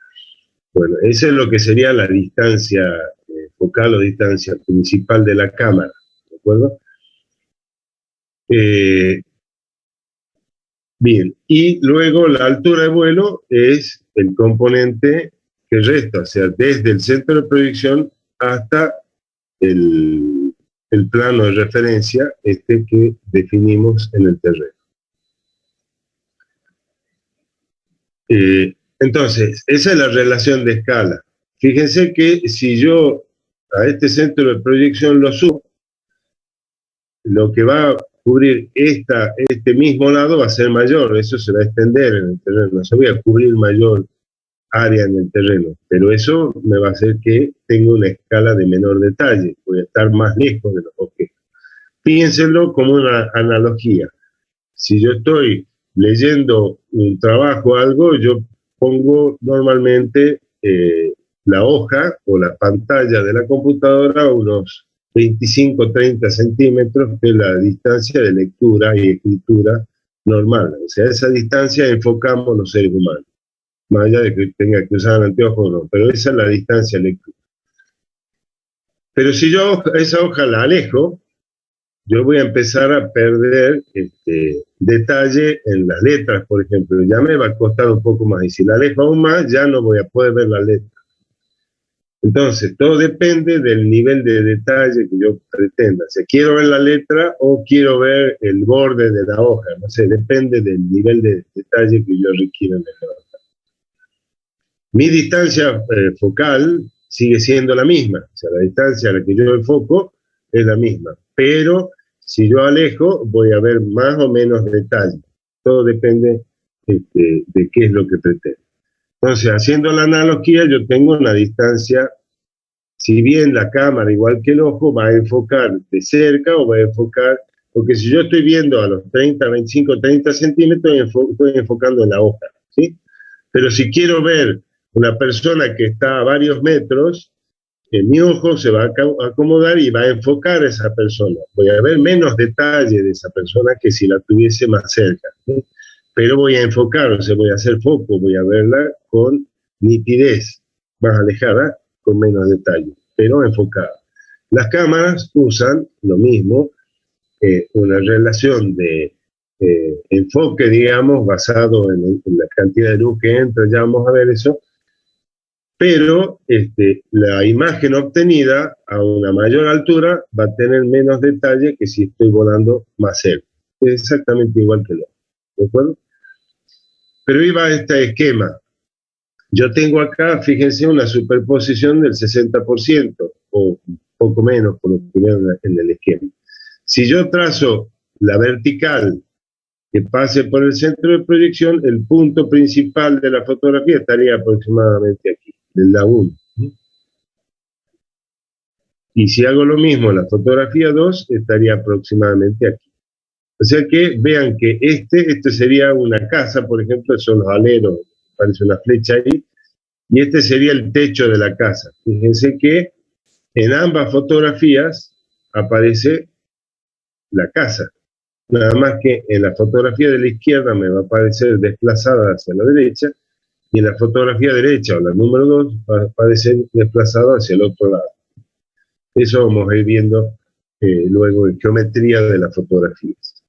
Bueno, esa es lo que sería la distancia focal o distancia principal de la cámara, ¿de acuerdo? Bien, y luego la altura de vuelo es el componente que resta, o sea, desde el centro de proyección hasta el plano de referencia que definimos en el terreno. Entonces, esa es la relación de escala. Fíjense que si yo a este centro de proyección lo subo, lo que va a cubrir este mismo lado va a ser mayor, eso se va a extender en el terreno, se voy a cubrir mayor área en el terreno, pero eso me va a hacer que tenga una escala de menor detalle, voy a estar más lejos de los objetos. Fíjenselo como una analogía. Si yo estoy leyendo un trabajo o algo, yo pongo normalmente la hoja o la pantalla de la computadora a unos 25-30 centímetros, que es la distancia de lectura y escritura normal. O sea, esa distancia enfocamos los seres humanos, más allá de que tenga que usar anteojos o no, pero esa es la distancia de lectura. Pero si yo esa hoja la alejo, yo voy a empezar a perder detalle en las letras, por ejemplo. Ya me va a costar un poco más, y si la alejo aún más, ya no voy a poder ver las letras. Entonces, todo depende del nivel de detalle que yo pretenda. Si quiero ver la letra o quiero ver el borde de la hoja, no sé, depende del nivel de detalle que yo requiera en la hoja. Mi distancia focal sigue siendo la misma, o sea, la distancia a la que yo enfoco es la misma, pero si yo alejo voy a ver más o menos detalle. Todo depende de qué es lo que pretendo. Entonces, haciendo la analogía, yo tengo una distancia, si bien la cámara, igual que el ojo, va a enfocar de cerca o va a enfocar, porque si yo estoy viendo a los 30, 25, 30 centímetros, estoy enfocando en la hoja, ¿sí? Pero si quiero ver una persona que está a varios metros, mi ojo se va a acomodar y va a enfocar a esa persona. Voy a ver menos detalle de esa persona que si la tuviese más cerca, ¿sí? Pero voy a enfocar, o sea, voy a hacer foco, voy a verla con nitidez, más alejada, con menos detalle, pero enfocada. Las cámaras usan lo mismo, una relación de enfoque, digamos, basado en la cantidad de luz que entra, ya vamos a ver eso, pero la imagen obtenida a una mayor altura va a tener menos detalle que si estoy volando más cerca. Es exactamente igual que lo otro, ¿de acuerdo? Pero iba este esquema. yo tengo acá, fíjense, una superposición del 60%, o un poco menos, por lo que veo en el esquema. Si yo trazo la vertical que pase por el centro de proyección, el punto principal de la fotografía estaría aproximadamente aquí, en la 1. Y si hago lo mismo en la fotografía 2, estaría aproximadamente aquí. O sea que vean que este sería una casa, por ejemplo, son los aleros, parece una flecha ahí, y este sería el techo de la casa. Fíjense que en ambas fotografías aparece la casa. Nada más que en la fotografía de la izquierda me va a aparecer desplazada hacia la derecha, y en la fotografía derecha, o la número 2, va a aparecer desplazado hacia el otro lado. Eso vamos a ir viendo luego en geometría de las fotografías.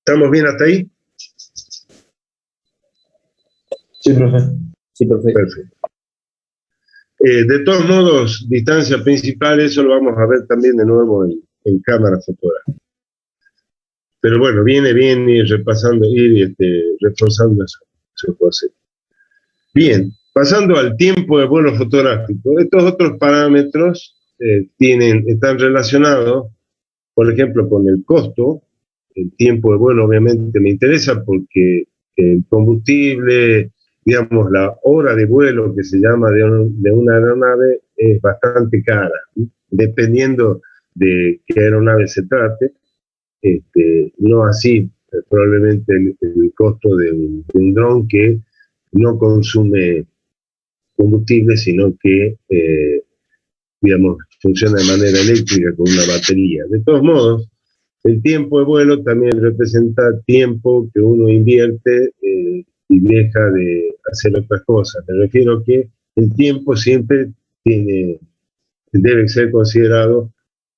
¿Estamos bien hasta ahí? Sí, profe. Sí, profe. Perfecto. De todos modos, distancia principal, eso lo vamos a ver también de nuevo en cámara fotográfica. Pero bueno, viene bien ir repasando, reforzando esos conceptos. Bien, pasando al tiempo de vuelo fotográfico, estos otros parámetros están relacionados, por ejemplo, con el costo. El tiempo de vuelo obviamente me interesa porque el combustible, digamos, la hora de vuelo que se llama de una aeronave es bastante cara, ¿sí? Dependiendo de qué aeronave se trate. No así probablemente el costo de un dron que no consume combustible, sino que, digamos, funciona de manera eléctrica con una batería. De todos modos, el tiempo de vuelo también representa tiempo que uno invierte y deja de hacer otras cosas. Me refiero que el tiempo siempre debe ser considerado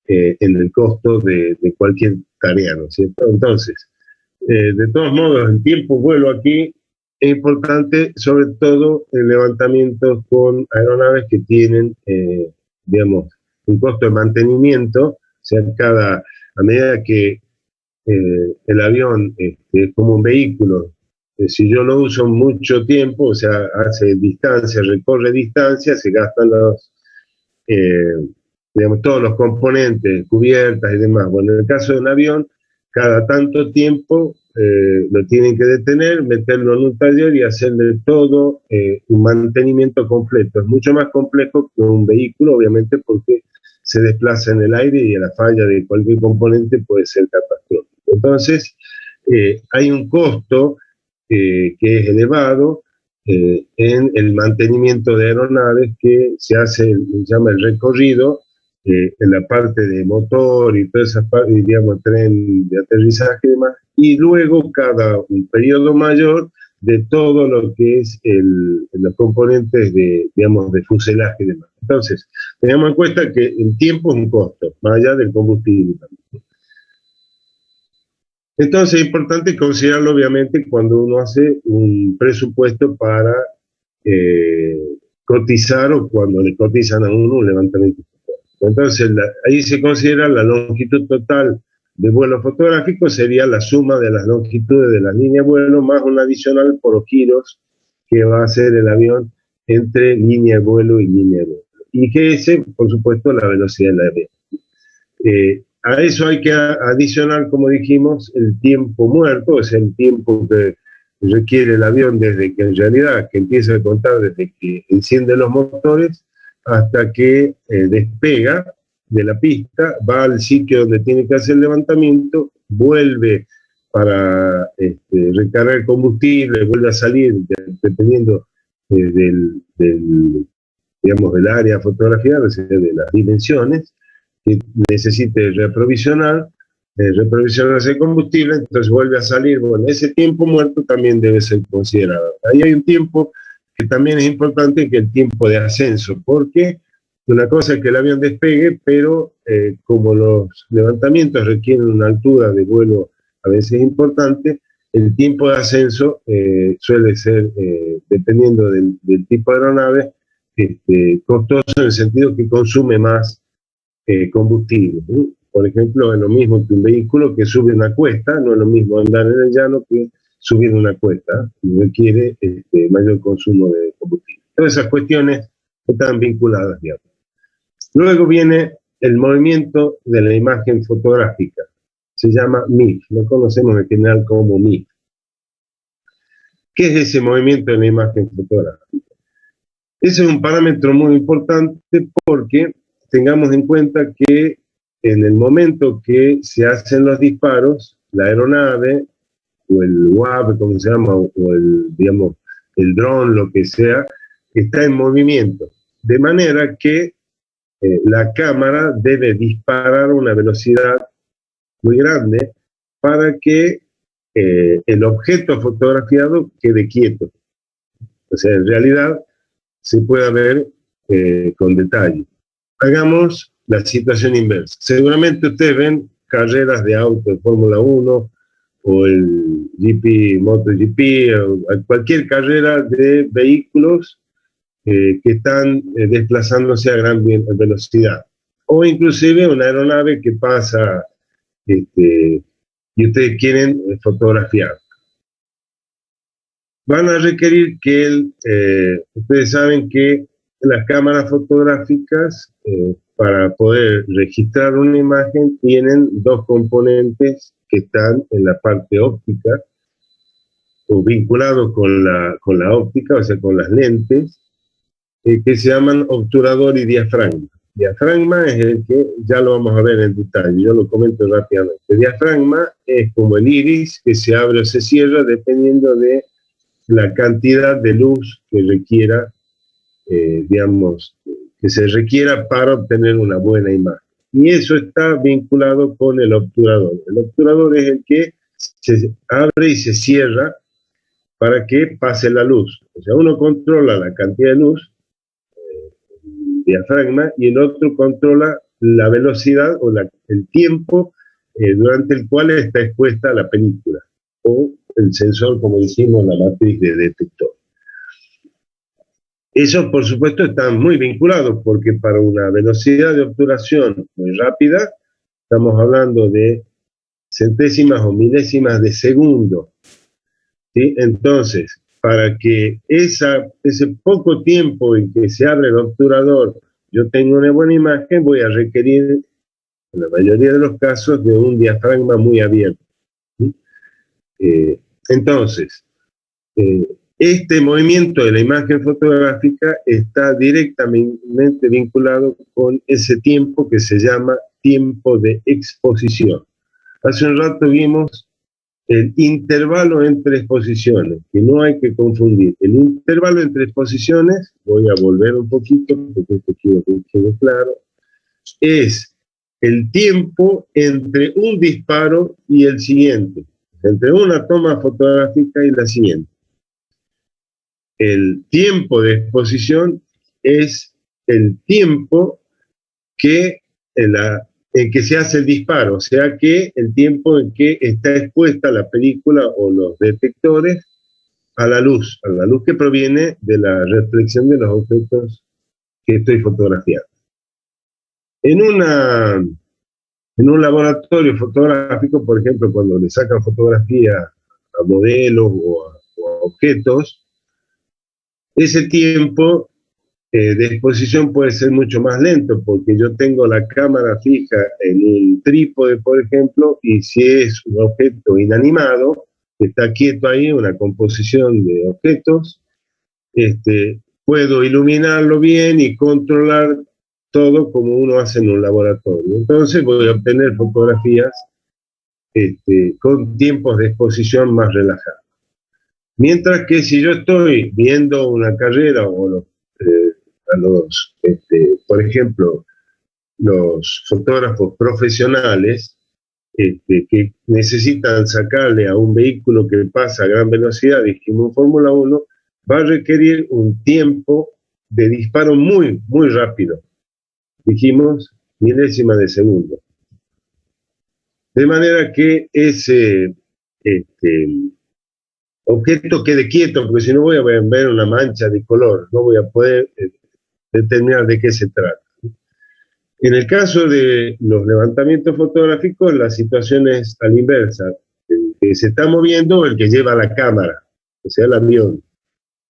en el costo de cualquier tarea, ¿no es cierto? Entonces, de todos modos, el tiempo vuelo aquí es importante, sobre todo en levantamientos con aeronaves que tienen, digamos, un costo de mantenimiento. O sea, a medida que el avión es como un vehículo, si yo lo uso mucho tiempo, o sea, hace distancia, recorre distancia, se gastan digamos, todos los componentes, cubiertas y demás. Bueno, en el caso de un avión, cada tanto tiempo lo tienen que detener, meterlo en un taller y hacerle todo un mantenimiento completo. Es mucho más complejo que un vehículo, obviamente, porque se desplaza en el aire y la falla de cualquier componente puede ser catastrófica. Entonces, hay un costo que es elevado en el mantenimiento de aeronaves, que se llama el recorrido, en la parte de motor y todas esas partes, digamos, tren de aterrizaje y demás, y luego un periodo mayor de todo lo que es los componentes digamos, de fuselaje y demás. Entonces, tengamos en cuenta que el tiempo es un costo, más allá del combustible también. Entonces es importante considerarlo, obviamente, cuando uno hace un presupuesto para cotizar, o cuando le cotizan a uno un levantamiento. Entonces, ahí se considera la longitud total de vuelo fotográfico, sería la suma de las longitudes de la línea de vuelo más un adicional por los giros que va a hacer el avión entre línea de vuelo y línea de vuelo. Y que ese, por supuesto, la velocidad del avión. A eso hay que adicionar, como dijimos, el tiempo muerto, es el tiempo que requiere el avión desde que en realidad, que empieza a contar desde que enciende los motores hasta que despega de la pista, va al sitio donde tiene que hacer el levantamiento, vuelve para recargar combustible, vuelve a salir, dependiendo digamos, del área fotografiada, o sea, de las dimensiones, que necesite reprovisionarse de combustible, entonces vuelve a salir. Bueno, ese tiempo muerto también debe ser considerado. Ahí hay un tiempo que también es importante, que el tiempo de ascenso, porque una cosa es que el avión despegue, pero como los levantamientos requieren una altura de vuelo a veces importante, el tiempo de ascenso suele ser, dependiendo del tipo de aeronave, costoso en el sentido que consume más combustible, ¿no? Por ejemplo, es lo mismo que un vehículo que sube una cuesta, no es lo mismo andar en el llano que subir una cuesta y requiere mayor consumo de combustible. Todas esas cuestiones están vinculadas, digamos. Luego viene el movimiento de la imagen fotográfica. Se llama MIF, lo conocemos en general como MIF. ¿Qué es ese movimiento de la imagen fotográfica? Ese es un parámetro muy importante porque tengamos en cuenta que en el momento que se hacen los disparos, la aeronave o el UAV, como se llama, o el dron, lo que sea, está en movimiento. De manera que la cámara debe disparar a una velocidad muy grande para que el objeto fotografiado quede quieto. O sea, en realidad se pueda ver con detalle. Hagamos la situación inversa. Seguramente ustedes ven carreras de auto de Fórmula 1 o el MotoGP, o cualquier carrera de vehículos que están desplazándose a gran velocidad. O inclusive una aeronave que pasa y ustedes quieren fotografiar. Van a requerir que ustedes saben que las cámaras fotográficas, para poder registrar una imagen, tienen dos componentes que están en la parte óptica, o vinculados con la óptica, o sea, con las lentes, que se llaman obturador y diafragma. Diafragma es el que ya lo vamos a ver en detalle, yo lo comento rápidamente. El diafragma es como el iris que se abre o se cierra dependiendo de la cantidad de luz que requiera, que se requiera para obtener una buena imagen. Y eso está vinculado con el obturador. El obturador es el que se abre y se cierra para que pase la luz. O sea, uno controla la cantidad de luz, el diafragma, y el otro controla la velocidad o el tiempo durante el cual está expuesta la película, o el sensor, como decimos, la matriz de detector. Eso, por supuesto, está muy vinculado, porque para una velocidad de obturación muy rápida, estamos hablando de centésimas o milésimas de segundo, ¿sí? Entonces, para que ese poco tiempo en que se abre el obturador yo tenga una buena imagen, voy a requerir, en la mayoría de los casos, de un diafragma muy abierto, ¿sí? Entonces, este movimiento de la imagen fotográfica está directamente vinculado con ese tiempo que se llama tiempo de exposición. Hace un rato vimos el intervalo entre exposiciones, que no hay que confundir. El intervalo entre exposiciones, voy a volver un poquito porque esto quiero que quede claro, es el tiempo entre un disparo y el siguiente, entre una toma fotográfica y la siguiente. El tiempo de exposición es el tiempo en que se hace el disparo, o sea que el tiempo en que está expuesta la película o los detectores a la luz que proviene de la reflexión de los objetos que estoy fotografiando. En un laboratorio fotográfico, por ejemplo, cuando le sacan fotografía a modelos o a objetos, ese tiempo de exposición puede ser mucho más lento, porque yo tengo la cámara fija en un trípode, por ejemplo, y si es un objeto inanimado, que está quieto ahí, una composición de objetos, puedo iluminarlo bien y controlar todo como uno hace en un laboratorio. Entonces voy a obtener fotografías con tiempos de exposición más relajados. Mientras que si yo estoy viendo una carrera o por ejemplo, los fotógrafos profesionales que necesitan sacarle a un vehículo que pasa a gran velocidad, dijimos Fórmula 1, va a requerir un tiempo de disparo muy, muy rápido. Dijimos milésima de segundo. De manera que ese objeto quede quieto, porque si no voy a ver una mancha de color, no voy a poder determinar de qué se trata. En el caso de los levantamientos fotográficos, la situación es a la inversa. El que se está moviendo o el que lleva la cámara, o sea, el avión.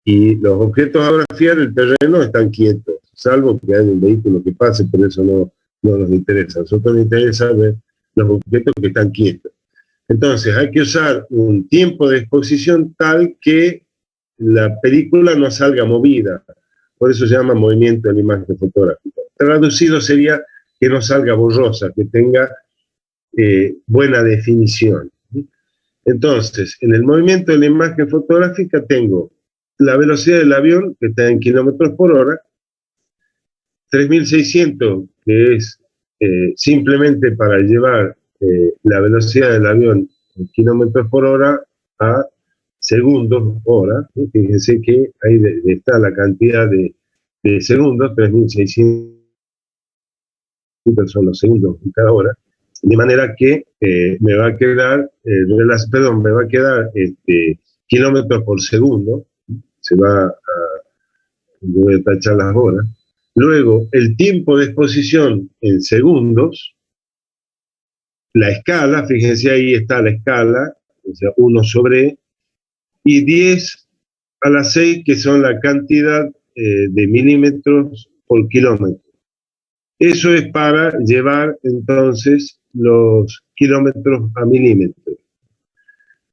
Y los objetos a fotografiar el terreno están quietos, salvo que haya un vehículo que pase, por eso no nos interesa. A nosotros nos interesa ver los objetos que están quietos. Entonces hay que usar un tiempo de exposición tal que la película no salga movida. Por eso se llama movimiento de la imagen fotográfica. Traducido sería que no salga borrosa, que tenga buena definición. Entonces, en el movimiento de la imagen fotográfica tengo la velocidad del avión, que está en kilómetros por hora, 3600, que es simplemente para llevar la velocidad del avión en kilómetros por hora a segundos hora. Fíjense que ahí está la cantidad de segundos, 3600 son los segundos en cada hora, de manera que me va a quedar, kilómetros por segundo, voy a tachar las horas. Luego, el tiempo de exposición en segundos, la escala, fíjense ahí está la escala, o sea, 1 sobre E, y 10 a la 6, que son la cantidad de milímetros por kilómetro. Eso es para llevar entonces los kilómetros a milímetros.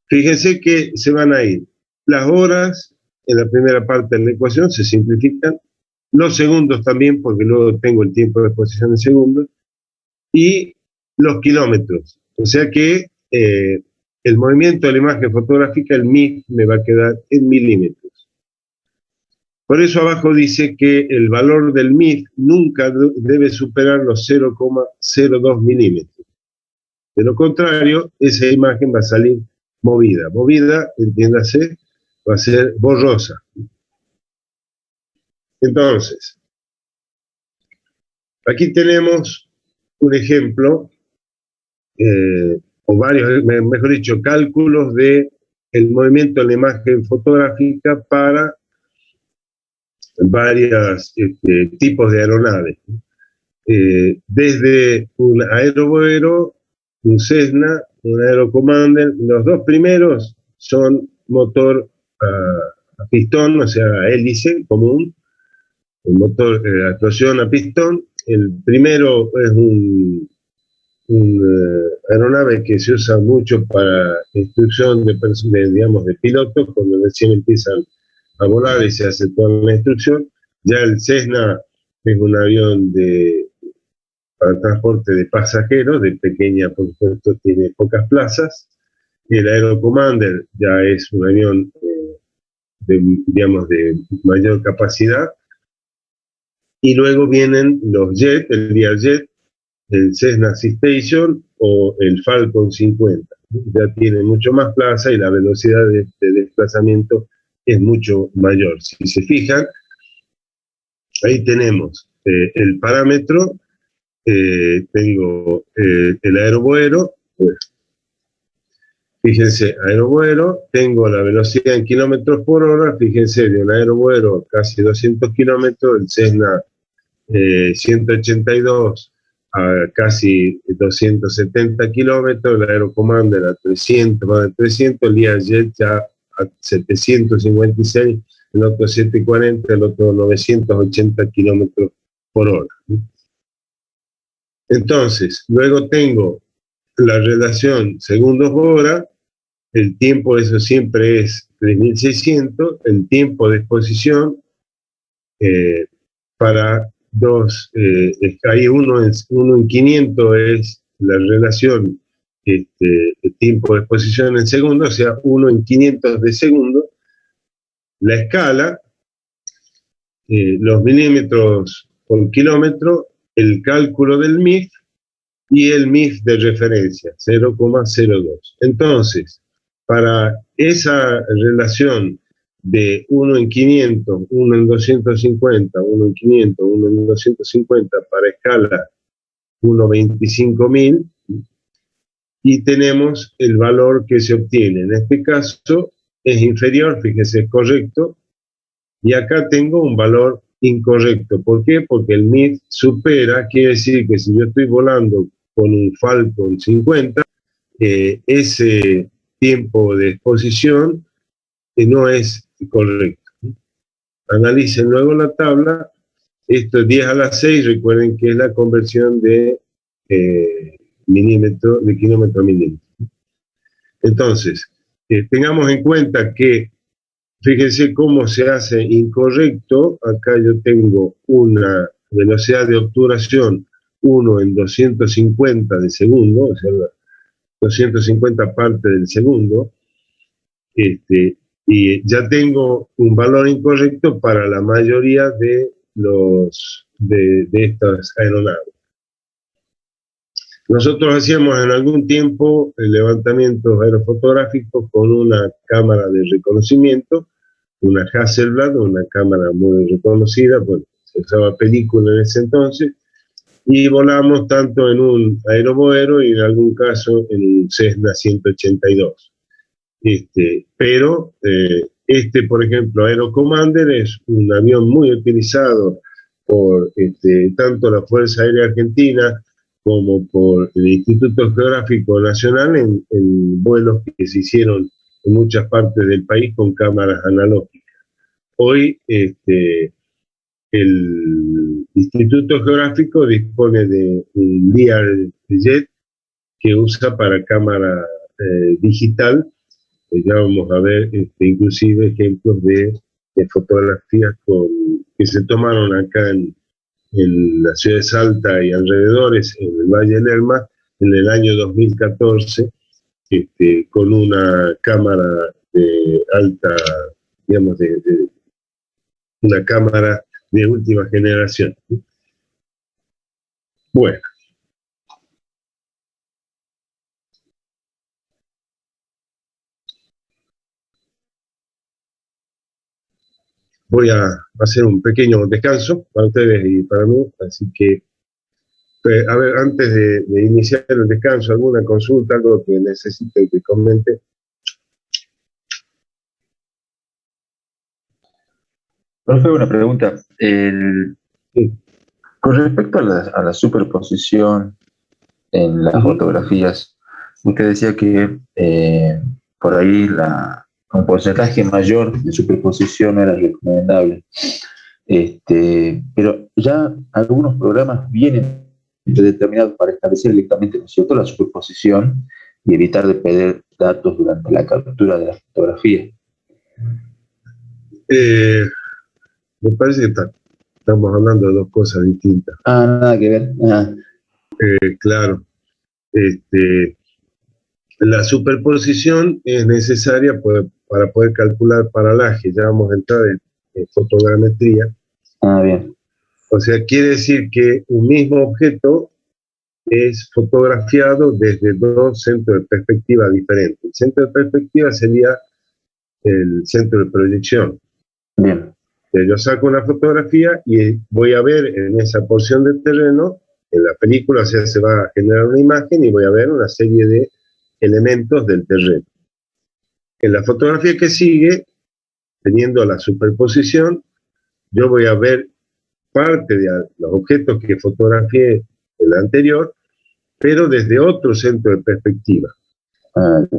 Fíjense que se van a ir las horas en la primera parte de la ecuación, se simplifican, los segundos también, porque luego tengo el tiempo de exposición en segundos, y los kilómetros. O sea que el movimiento de la imagen fotográfica, el MIF, me va a quedar en milímetros. Por eso abajo dice que el valor del MIF nunca debe superar los 0,02 milímetros. De lo contrario, esa imagen va a salir movida. Movida, entiéndase, va a ser borrosa. Entonces, aquí tenemos un ejemplo, o varios, mejor dicho, cálculos de el movimiento de la imagen fotográfica para varios tipos de aeronaves. Desde un aerovuelo, un Cessna, un Aerocommander. Los dos primeros son motor a pistón, o sea, a hélice común, el motor actuación a pistón. El primero es un aeronave que se usa mucho para instrucción de pilotos, cuando recién empiezan a volar y se hace toda la instrucción. Ya el Cessna es un avión para transporte de pasajeros, de pequeña, por supuesto, tiene pocas plazas. El Aerocommander ya es un avión de mayor capacidad. Y luego vienen los jets, el Learjet, el Cessna Citation o el Falcon 50. Ya tiene mucho más plaza y la velocidad de desplazamiento es mucho mayor. Si se fijan, ahí tenemos el parámetro, tengo el aerovuelo, pues, fíjense, aerovuelo, tengo la velocidad en kilómetros por hora, fíjense, de un aerovuelo casi 200 kilómetros, el Cessna 182 a casi 270 kilómetros, el Aerocommander a 300, más de 300, el Learjet ya a 756, el otro 740, el otro 980 kilómetros por hora. Entonces, luego tengo la relación segundos-hora, el tiempo, eso siempre es 3600, el tiempo de exposición para dos, hay uno en 500 es la relación el tiempo de exposición en segundos, o sea, 1 en 500 de segundo. La escala, los milímetros por kilómetro, el cálculo del MIF y el MIF de referencia, 0,02. Entonces, para esa relación de 1 en 500, 1 en 250, 1 en 500, 1 en 250 para escala 1/25.000, y tenemos el valor que se obtiene. En este caso es inferior, fíjese, es correcto, y acá tengo un valor incorrecto. ¿Por qué? Porque el MIF supera, quiere decir que si yo estoy volando con un Falcon 50, ese tiempo de exposición no es correcto. Analicen luego la tabla. Esto es 10 a la 6, recuerden que es la conversión de kilómetro a milímetro. Entonces, tengamos en cuenta que, fíjense cómo se hace incorrecto. Acá yo tengo una velocidad de obturación 1 en 250 de segundo, o sea, 250 partes del segundo, y ya tengo un valor incorrecto para la mayoría de estas aeronaves. Nosotros hacíamos en algún tiempo levantamientos aerofotográficos con una cámara de reconocimiento, una Hasselblad, una cámara muy reconocida, bueno, se usaba película en ese entonces, y volamos tanto en un Aeroboero y en algún caso en un Cessna 182. Pero por ejemplo, Aerocommander es un avión muy utilizado por tanto la Fuerza Aérea Argentina como por el Instituto Geográfico Nacional en vuelos que se hicieron en muchas partes del país con cámaras analógicas. Hoy el Instituto Geográfico dispone de un Learjet que usa para cámara digital. Ya vamos a ver inclusive ejemplos de fotografías que se tomaron acá en la ciudad de Salta y alrededores, en el Valle del Lerma, en el año 2014, con una cámara de alta, digamos, una cámara de última generación. Bueno. Voy a hacer un pequeño descanso para ustedes y para mí, así que, a ver, antes de iniciar el descanso, alguna consulta, algo que necesiten que comente. Profe, una pregunta. Sí. Con respecto a la superposición en las fotografías, usted decía que por ahí un porcentaje mayor de superposición era recomendable. Pero ya algunos programas vienen determinados para establecer directamente, ¿no es cierto?, la superposición y evitar de perder datos durante la captura de la fotografía. Me parece que estamos hablando de dos cosas distintas. Nada que ver. Claro. La superposición es necesaria para poder calcular paralaje. Ya vamos a entrar en fotogrametría. Bien. O sea, quiere decir que un mismo objeto es fotografiado desde dos centros de perspectiva diferentes. El centro de perspectiva sería el centro de proyección. Bien. Yo saco una fotografía y voy a ver en esa porción de terreno, en la película, o sea, se va a generar una imagen y voy a ver una serie de elementos del terreno. En la fotografía que sigue, teniendo la superposición, yo voy a ver parte de los objetos que fotografié en la anterior, pero desde otro centro de perspectiva.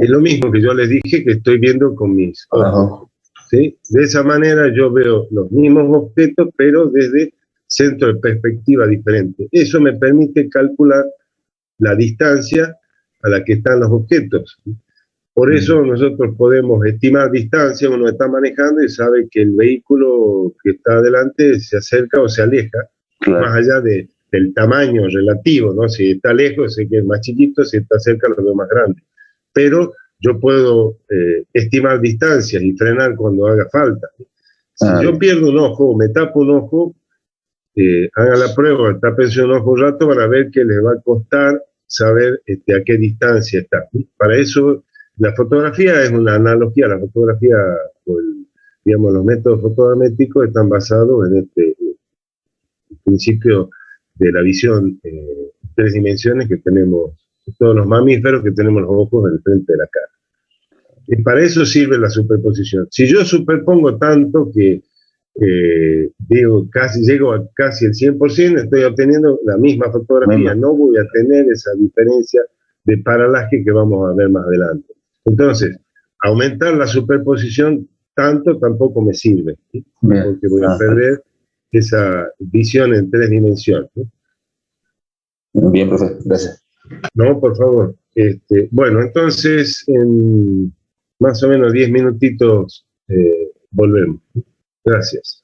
Es lo mismo que yo les dije que estoy viendo con mis ojos. ¿Sí? De esa manera yo veo los mismos objetos, pero desde centros de perspectiva diferentes. Eso me permite calcular la distancia a la que están los objetos. Por eso nosotros podemos estimar distancia, uno está manejando y sabe que el vehículo que está adelante se acerca o se aleja, más allá del tamaño relativo, ¿no? Si está lejos, sé que es más chiquito, si está cerca, lo veo más grande. Pero yo puedo estimar distancias y frenar cuando haga falta. Si yo pierdo un ojo, me tapo un ojo, hagan la prueba, tápense un ojo un rato para ver que les va a costar saber a qué distancia está. Para eso, la fotografía es una analogía. La fotografía, digamos, los métodos fotogramétricos están basados en el principio de la visión en 3 dimensiones que tenemos todos los mamíferos, que tenemos los ojos en el frente de la cara. Y para eso sirve la superposición. Si yo superpongo tanto que llego a casi el 100%, estoy obteniendo la misma fotografía. No voy a tener esa diferencia de paralaje que vamos a ver más adelante. Entonces, aumentar la superposición tanto tampoco me sirve, ¿sí? Bien. Porque voy a perder esa visión en 3 dimensiones, ¿no? Bien, profe, gracias. No, por favor. Bueno, entonces en más o menos 10 minutitos volvemos. Gracias.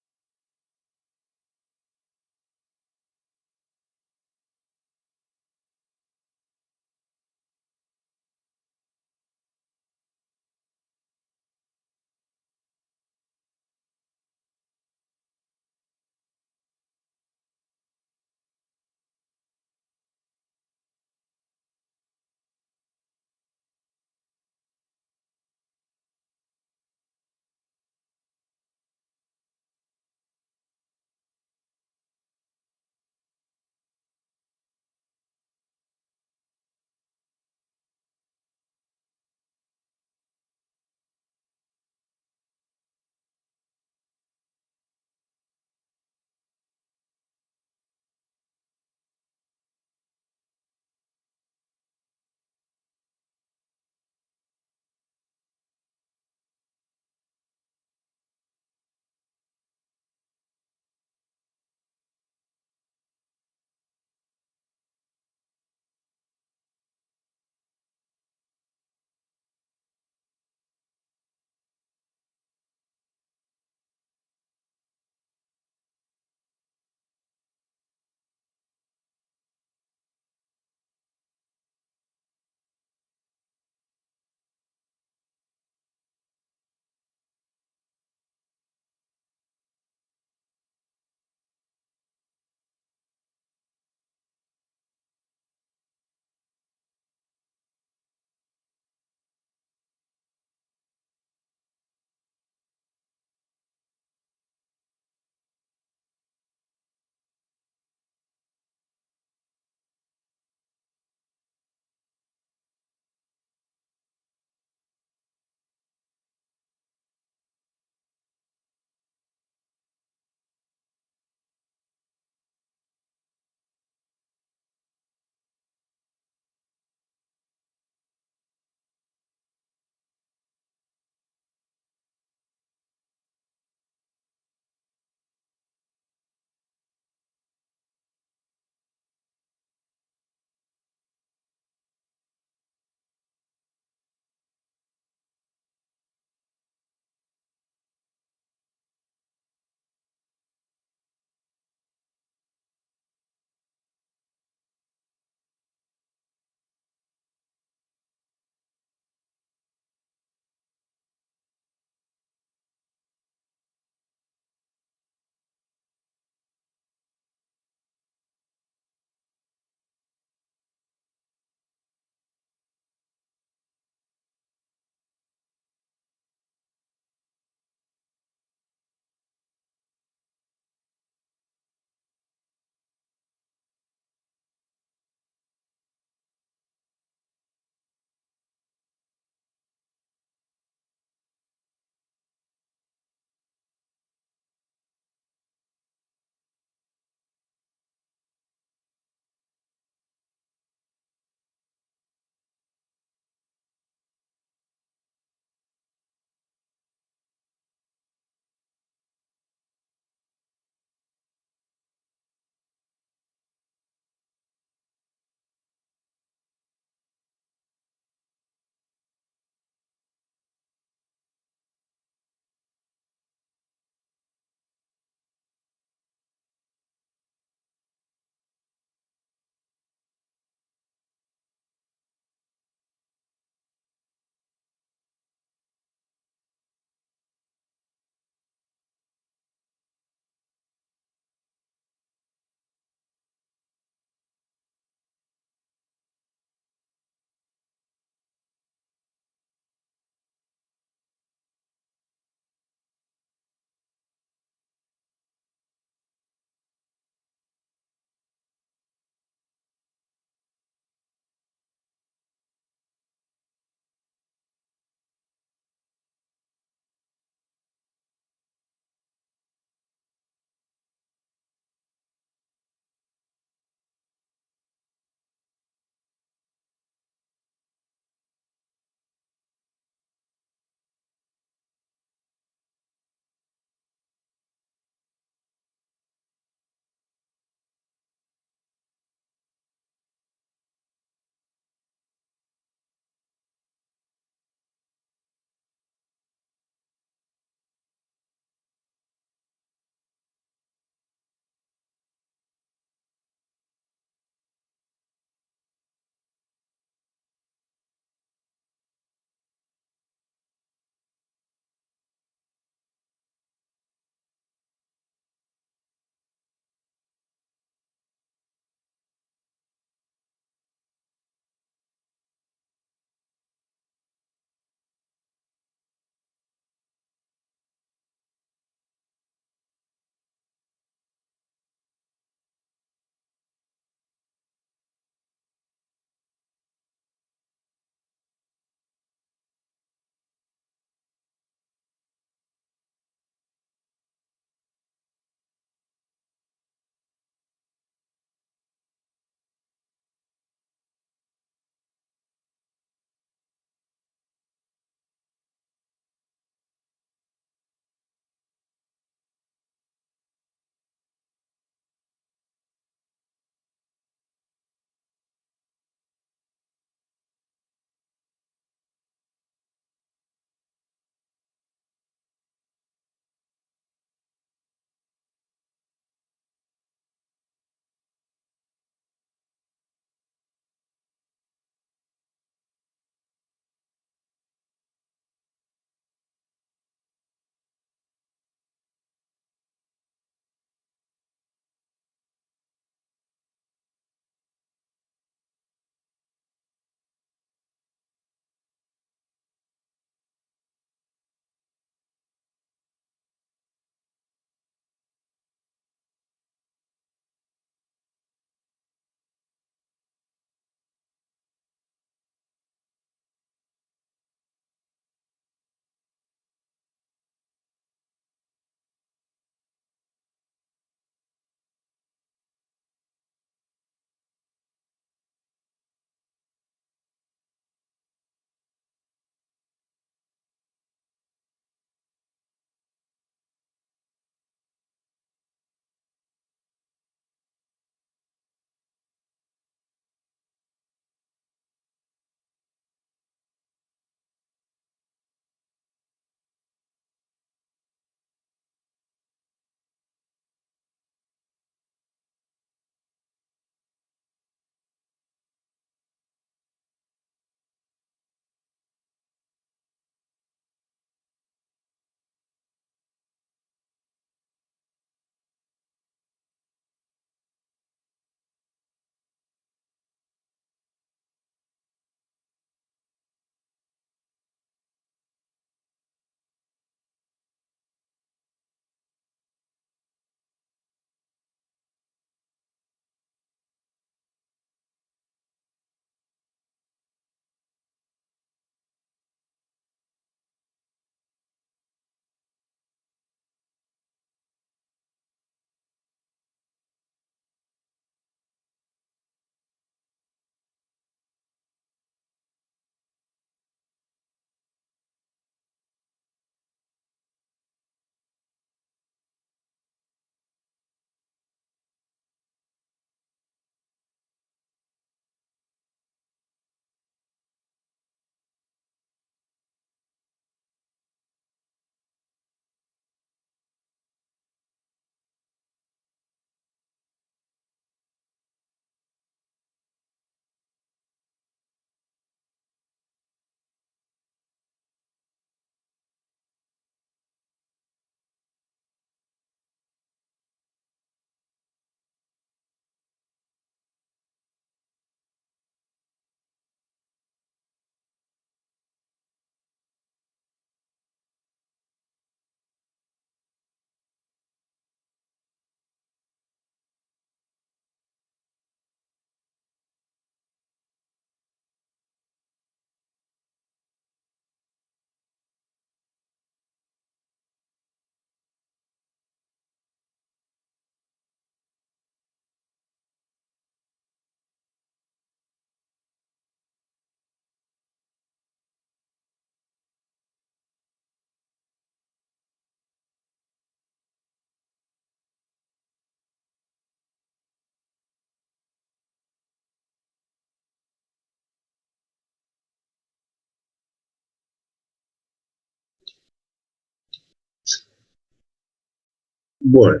Bueno,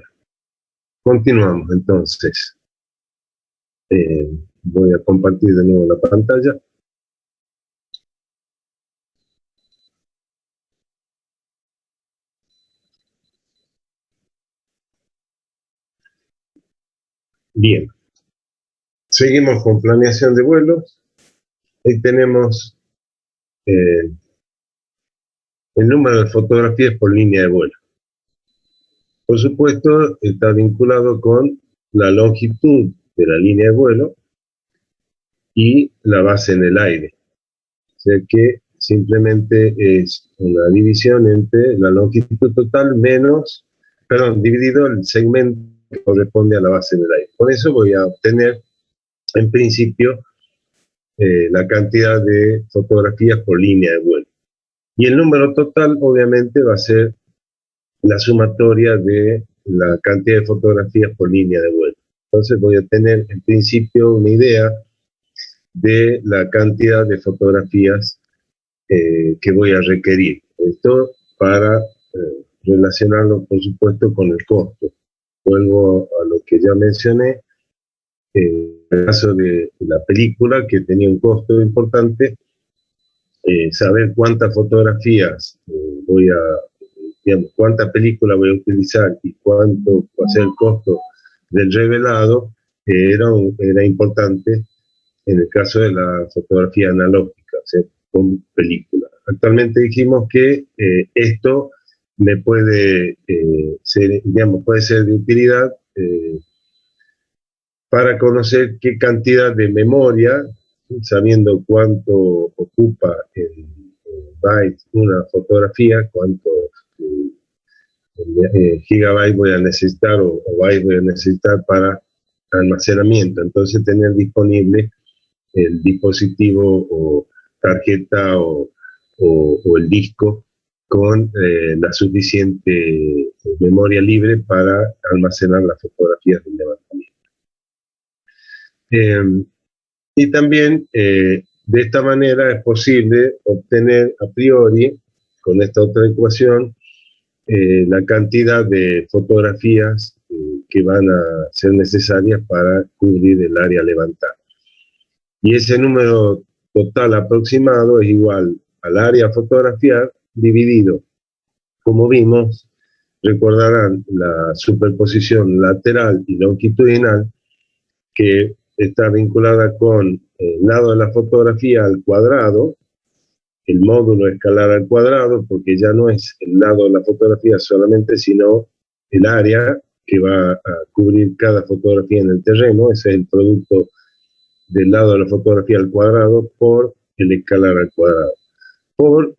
continuamos entonces. Voy a compartir de nuevo la pantalla. Bien, seguimos con planeación de vuelos. Ahí tenemos el número de fotografías por línea de vuelo. Por supuesto, está vinculado con la longitud de la línea de vuelo y la base en el aire. O sea que simplemente es una división entre la longitud total menos, dividido el segmento que corresponde a la base en el aire. Con eso voy a obtener, en principio, la cantidad de fotografías por línea de vuelo. Y el número total, obviamente, va a ser la sumatoria de la cantidad de fotografías por línea de vuelo. Entonces voy a tener, en principio, una idea de la cantidad de fotografías que voy a requerir. Esto para relacionarlo, por supuesto, con el costo. Vuelvo a lo que ya mencioné. En el caso de la película, que tenía un costo importante, saber cuántas fotografías voy a, digamos, cuánta película voy a utilizar y cuánto va a ser el costo del revelado, era importante en el caso de la fotografía analógica, o sea, con película. Actualmente dijimos que esto me puede ser, digamos, puede ser de utilidad para conocer qué cantidad de memoria, sabiendo cuánto ocupa el byte una fotografía, cuántos gigabytes voy a necesitar o bytes voy a necesitar para almacenamiento. Entonces tener disponible el dispositivo o tarjeta o el disco con la suficiente memoria libre para almacenar las fotografías del levantamiento. Y también de esta manera es posible obtener a priori, con esta otra ecuación, la cantidad de fotografías que van a ser necesarias para cubrir el área levantada. Y ese número total aproximado es igual al área a fotografiar dividido, como vimos, recordarán la superposición lateral y longitudinal, que está vinculada con el lado de la fotografía al cuadrado, el módulo escalar al cuadrado, porque ya no es el lado de la fotografía solamente, sino el área que va a cubrir cada fotografía en el terreno. Ese es el producto del lado de la fotografía al cuadrado por el escalar al cuadrado, por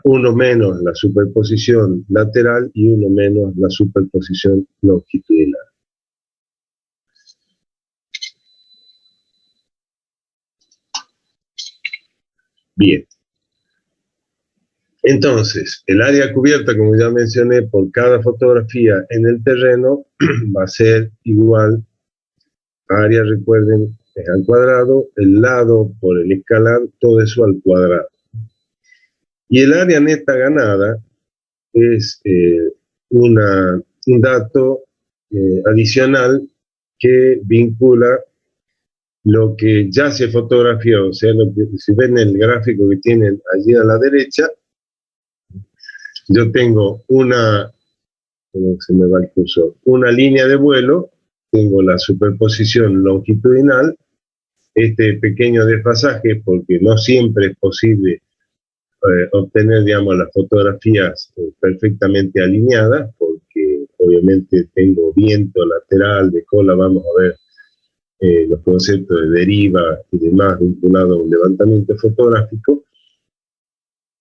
uno menos la superposición lateral y uno menos la superposición longitudinal. Bien. Entonces, el área cubierta, como ya mencioné, por cada fotografía en el terreno va a ser igual a área, recuerden, es al cuadrado, el lado por el escalar, todo eso al cuadrado. Y el área neta ganada es un dato adicional que vincula lo que ya se fotografió, o sea, si ven el gráfico que tienen allí a la derecha, yo tengo una línea de vuelo, tengo la superposición longitudinal, este pequeño desfasaje, porque no siempre es posible obtener, digamos, las fotografías perfectamente alineadas, porque obviamente tengo viento lateral, de cola, vamos a ver los conceptos de deriva y demás vinculados a un levantamiento fotográfico,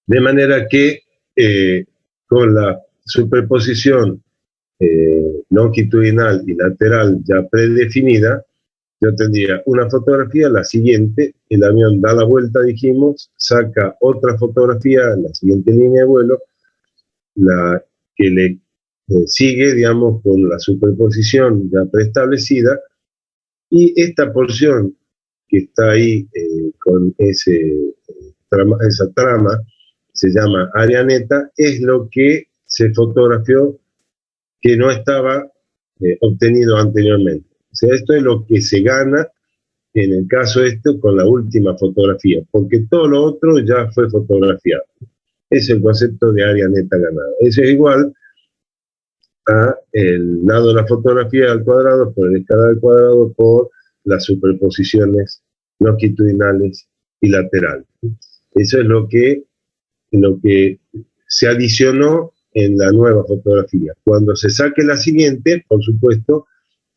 de manera que con la superposición longitudinal y lateral ya predefinida, yo tendría una fotografía, la siguiente, el avión da la vuelta, dijimos, saca otra fotografía, la siguiente línea de vuelo, la que le sigue, digamos, con la superposición ya preestablecida, y esta porción que está ahí con esa trama, se llama área neta, es lo que se fotografió que no estaba obtenido anteriormente. O sea, esto es lo que se gana en el caso este con la última fotografía, porque todo lo otro ya fue fotografiado. Es el concepto de área neta ganada. Eso es igual a el lado de la fotografía al cuadrado por el escalar al cuadrado por las superposiciones longitudinales y laterales. Eso es lo que se adicionó en la nueva fotografía. Cuando se saque la siguiente, por supuesto,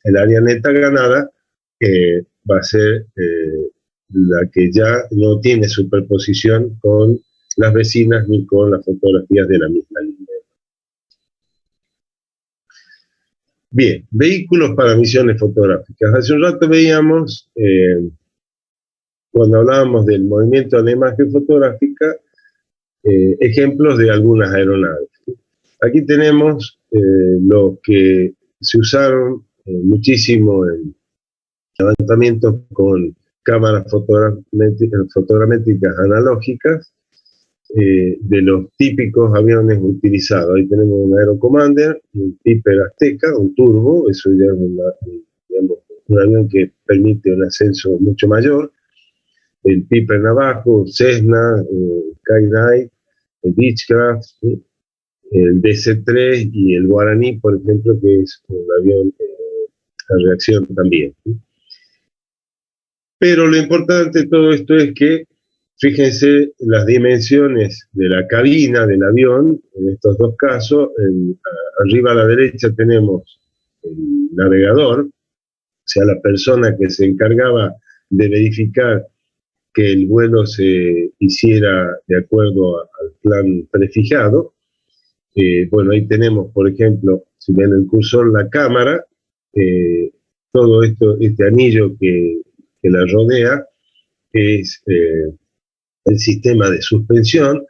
el área neta ganada va a ser la que ya no tiene superposición con las vecinas ni con las fotografías de la misma línea. Bien, vehículos para misiones fotográficas. Hace un rato veíamos, cuando hablábamos del movimiento de la imagen fotográfica, ejemplos de algunas aeronaves. Aquí tenemos los que se usaron muchísimo en levantamientos con cámaras fotogramétricas analógicas, de los típicos aviones utilizados. Ahí tenemos un Aerocommander, un Piper Azteca, un turbo, eso ya es un avión que permite un ascenso mucho mayor, el Piper Navajo, Cessna, Sky Knight, el Beechcraft, el DC-3 y el Guaraní, por ejemplo, que es un avión a reacción también. Pero lo importante de todo esto es que, fíjense las dimensiones de la cabina del avión, en estos dos casos. Arriba a la derecha tenemos el navegador, o sea, la persona que se encargaba de verificar que el vuelo se hiciera de acuerdo al plan prefijado. Bueno, ahí tenemos, por ejemplo, si ven el cursor, la cámara, todo esto, este anillo que la rodea, es el sistema de suspensión.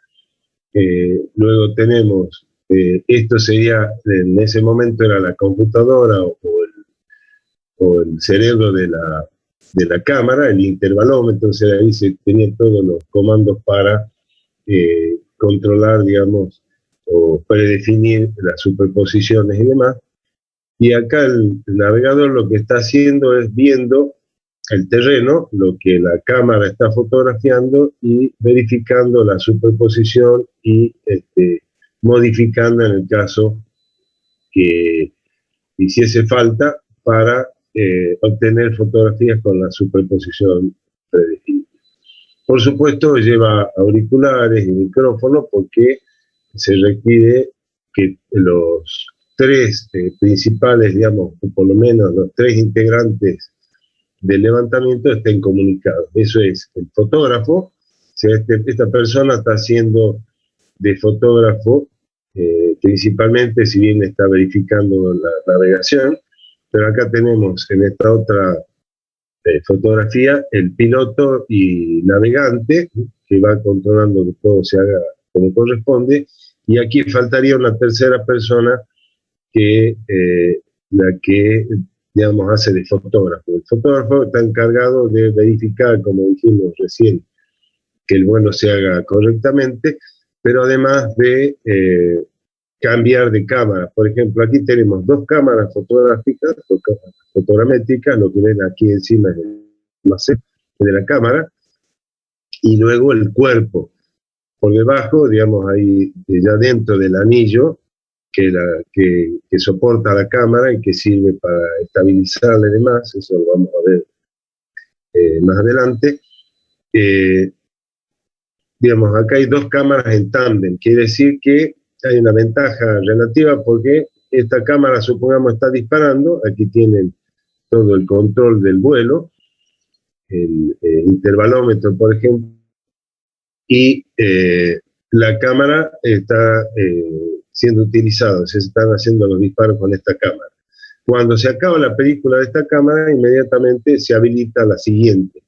Luego tenemos, esto sería, en ese momento era la computadora o el cerebro de la cámara, el intervalómetro. Entonces ahí se tenían todos los comandos para controlar, digamos, o predefinir las superposiciones y demás. Y acá el navegador lo que está haciendo es viendo el terreno, lo que la cámara está fotografiando, y verificando la superposición y modificando en el caso que hiciese falta para obtener fotografías con la superposición predefinida. Por supuesto, lleva auriculares y micrófono porque se requiere que los tres principales, digamos, o por lo menos los tres integrantes del levantamiento estén comunicados. Eso es el fotógrafo, o sea, esta persona está haciendo de fotógrafo, principalmente, si bien está verificando la navegación, pero acá tenemos en esta otra fotografía el piloto y navegante, que va controlando que todo se haga como corresponde, y aquí faltaría una tercera persona que la que, digamos, hace de fotógrafo. El fotógrafo está encargado de verificar, como dijimos recién, que el vuelo se haga correctamente, pero además de cambiar de cámara. Por ejemplo, aquí tenemos dos cámaras fotográficas, fotogramétricas, lo que ven aquí encima es el almacén de la cámara, y luego el cuerpo. Por debajo, digamos, ahí ya dentro del anillo, que soporta la cámara y que sirve para estabilizarla y demás, eso lo vamos a ver más adelante. Digamos, acá hay dos cámaras en tándem, quiere decir que hay una ventaja relativa porque esta cámara, supongamos, está disparando, aquí tienen todo el control del vuelo, el intervalómetro, por ejemplo, y la cámara está siendo utilizada, se están haciendo los disparos con esta cámara. Cuando se acaba la película de esta cámara, inmediatamente se habilita la siguiente.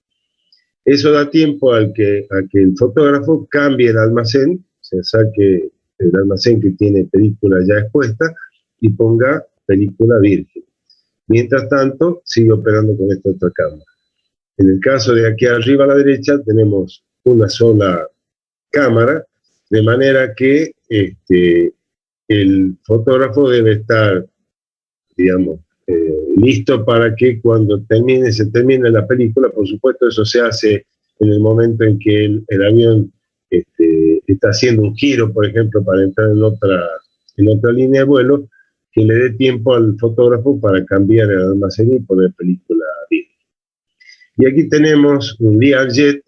Eso da tiempo a que el fotógrafo cambie el almacén, se saque el almacén que tiene película ya expuesta y ponga película virgen. Mientras tanto, sigue operando con esta otra cámara. En el caso de aquí arriba a la derecha, tenemos una sola cámara, de manera que el fotógrafo debe estar digamos, listo para que cuando se termine la película, por supuesto eso se hace en el momento en que el avión está haciendo un giro, por ejemplo, para entrar en otra línea de vuelo, que le dé tiempo al fotógrafo para cambiar el almacén y poner película bien. Y aquí tenemos un Learjet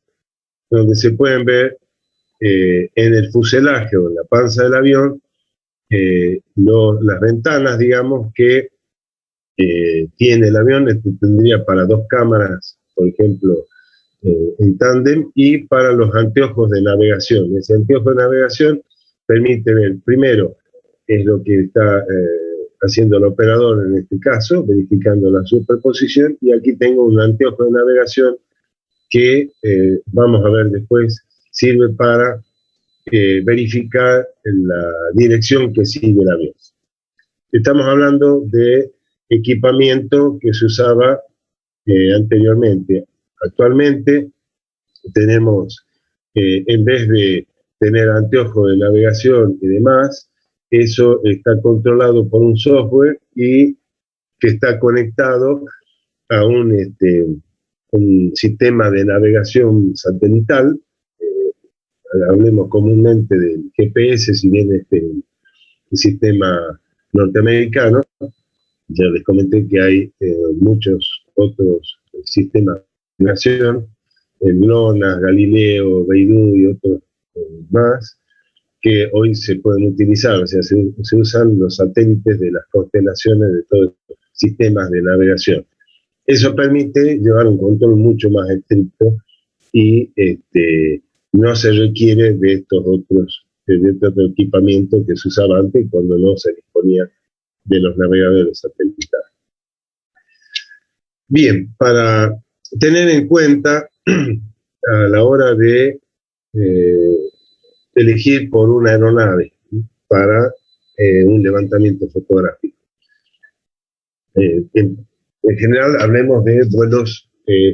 donde se pueden ver en el fuselaje o en la panza del avión las ventanas, digamos, que tiene el avión. Tendría para 2 cámaras, por ejemplo, en tándem, y para los anteojos de navegación. Ese anteojo de navegación permite ver, primero, es lo que está haciendo el operador en este caso, verificando la superposición, y aquí tengo un anteojo de navegación que vamos a ver después, sirve para verificar la dirección que sigue el avión. Estamos hablando de equipamiento que se usaba anteriormente. Actualmente tenemos, en vez de tener anteojos de navegación y demás, eso está controlado por un software y que está conectado a un sistema de navegación satelital. Hablemos comúnmente del GPS, si bien el sistema norteamericano. Ya les comenté que hay muchos otros sistemas de navegación, GLONASS, Galileo, Beidou y otros más, que hoy se pueden utilizar. O sea, se usan los satélites de las constelaciones de todos los sistemas de navegación. Eso permite llevar un control mucho más estricto y no se requiere de estos otros equipamientos que se usaba antes cuando no se disponía de los navegadores satelitales. Bien, para tener en cuenta a la hora de elegir por una aeronave para un levantamiento fotográfico. En general hablemos de vuelos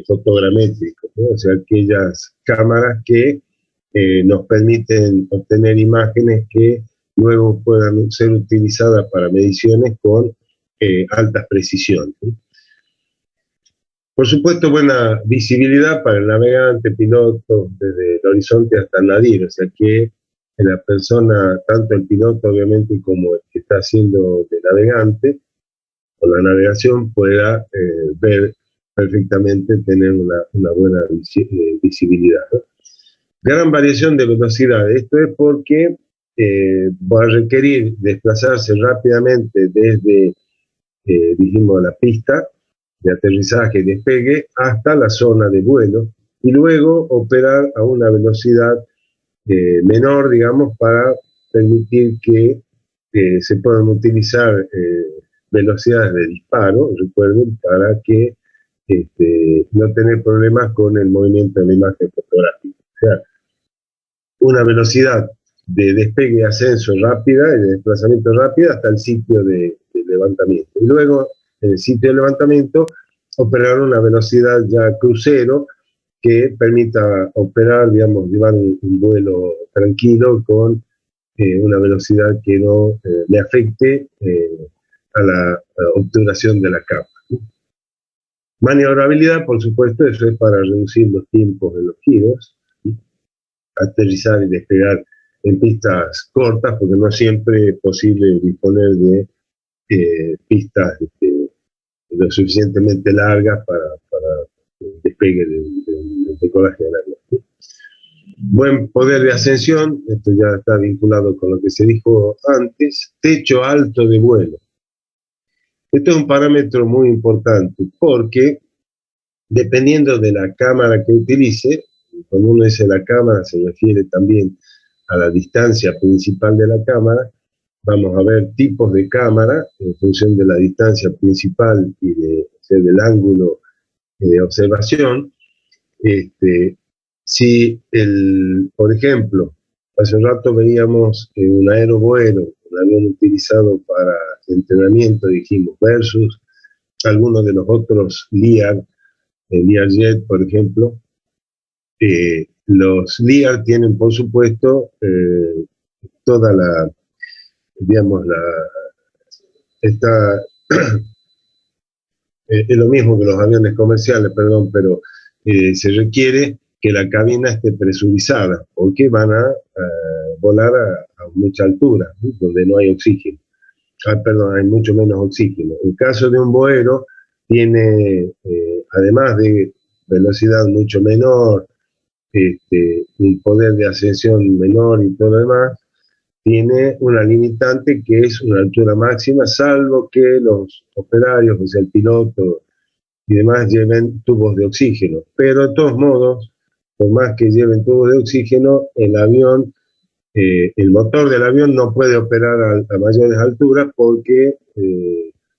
fotogramétricos, ¿no? O sea, aquellas cámaras que nos permiten obtener imágenes que luego puedan ser utilizadas para mediciones con altas precisiones, ¿no? Por supuesto, buena visibilidad para el navegante, piloto, desde el horizonte hasta el nadir, o sea que la persona, tanto el piloto obviamente como el que está haciendo de navegante, con la navegación pueda ver perfectamente, tener una buena visibilidad, ¿no? Gran variación de velocidad. Esto es porque va a requerir desplazarse rápidamente desde, dijimos, la pista de aterrizaje y despegue hasta la zona de vuelo y luego operar a una velocidad menor, digamos, para permitir que se puedan utilizar velocidades de disparo, recuerden, para que no tener problemas con el movimiento de la imagen fotográfica. O sea, una velocidad de despegue y ascenso rápida y de desplazamiento rápida hasta el sitio de levantamiento. Y luego, en el sitio de levantamiento, operar una velocidad ya crucero que permita operar, digamos, llevar un vuelo tranquilo con una velocidad que no le afecte a la obturación de la capa. Maniobrabilidad, por supuesto, eso es para reducir los tiempos de los giros, ¿sí? Aterrizar y despegar en pistas cortas, porque no siempre es posible disponer de pistas lo suficientemente largas para el despegue del decolaje del avión, ¿sí? Buen poder de ascensión, esto ya está vinculado con lo que se dijo antes. Techo alto de vuelo. Esto es un parámetro muy importante porque dependiendo de la cámara que utilice, cuando uno dice la cámara se refiere también a la distancia principal de la cámara. Vamos a ver tipos de cámara en función de la distancia principal y del ángulo de observación. Si por ejemplo, hace un rato veíamos un aerovuelo, un avión utilizado para entrenamiento, dijimos, versus algunos de los otros LEAR, el Learjet, por ejemplo. Los LEAR tienen, por supuesto, toda la, digamos, esta es lo mismo que los aviones comerciales, perdón, pero se requiere que la cabina esté presurizada, porque van a volar a mucha altura, ¿sí? Donde no hay oxígeno. Perdón, hay mucho menos oxígeno. En el caso de un Boeing, tiene, además de velocidad mucho menor, un poder de ascensión menor y todo lo demás, tiene una limitante que es una altura máxima, salvo que los operarios, o sea, el piloto y demás, lleven tubos de oxígeno. Pero de todos modos, por más que lleven tubos de oxígeno, el avión, el motor del avión no puede operar a mayores alturas porque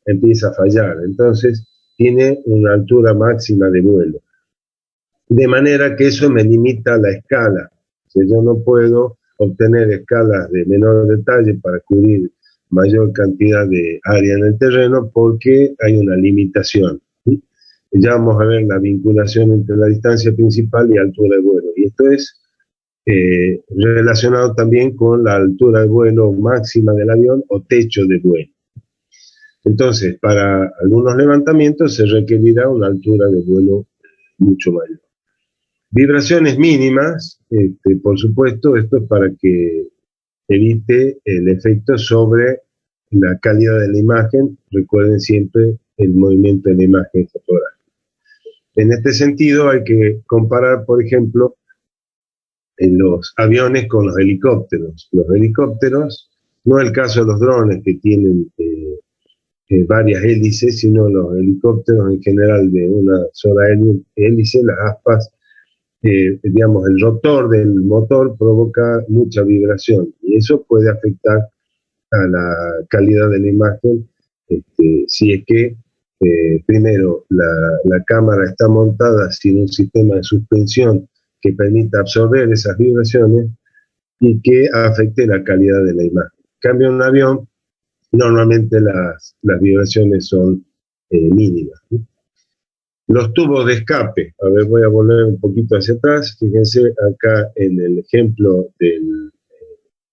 empieza a fallar. Entonces, tiene una altura máxima de vuelo. De manera que eso me limita la escala. O sea, yo no puedo obtener escalas de menor detalle para cubrir mayor cantidad de área en el terreno porque hay una limitación, ¿sí? Ya vamos a ver la vinculación entre la distancia principal y altura de vuelo. Y esto es relacionado también con la altura de vuelo máxima del avión o techo de vuelo. Entonces, para algunos levantamientos se requerirá una altura de vuelo mucho mayor. Vibraciones mínimas, por supuesto, esto es para que evite el efecto sobre la calidad de la imagen. Recuerden siempre el movimiento de la imagen fotográfica. En este sentido hay que comparar, por ejemplo, los aviones con los helicópteros. Los helicópteros, no es el caso de los drones que tienen varias hélices, sino los helicópteros en general de una sola hélice, las aspas, digamos, el rotor del motor provoca mucha vibración y eso puede afectar a la calidad de la imagen, si es que primero la cámara está montada sin un sistema de suspensión que permita absorber esas vibraciones y que afecte la calidad de la imagen. En cambio, en un avión, normalmente las vibraciones son mínimas, ¿sí? Los tubos de escape, a ver, voy a volver un poquito hacia atrás. Fíjense acá en el ejemplo del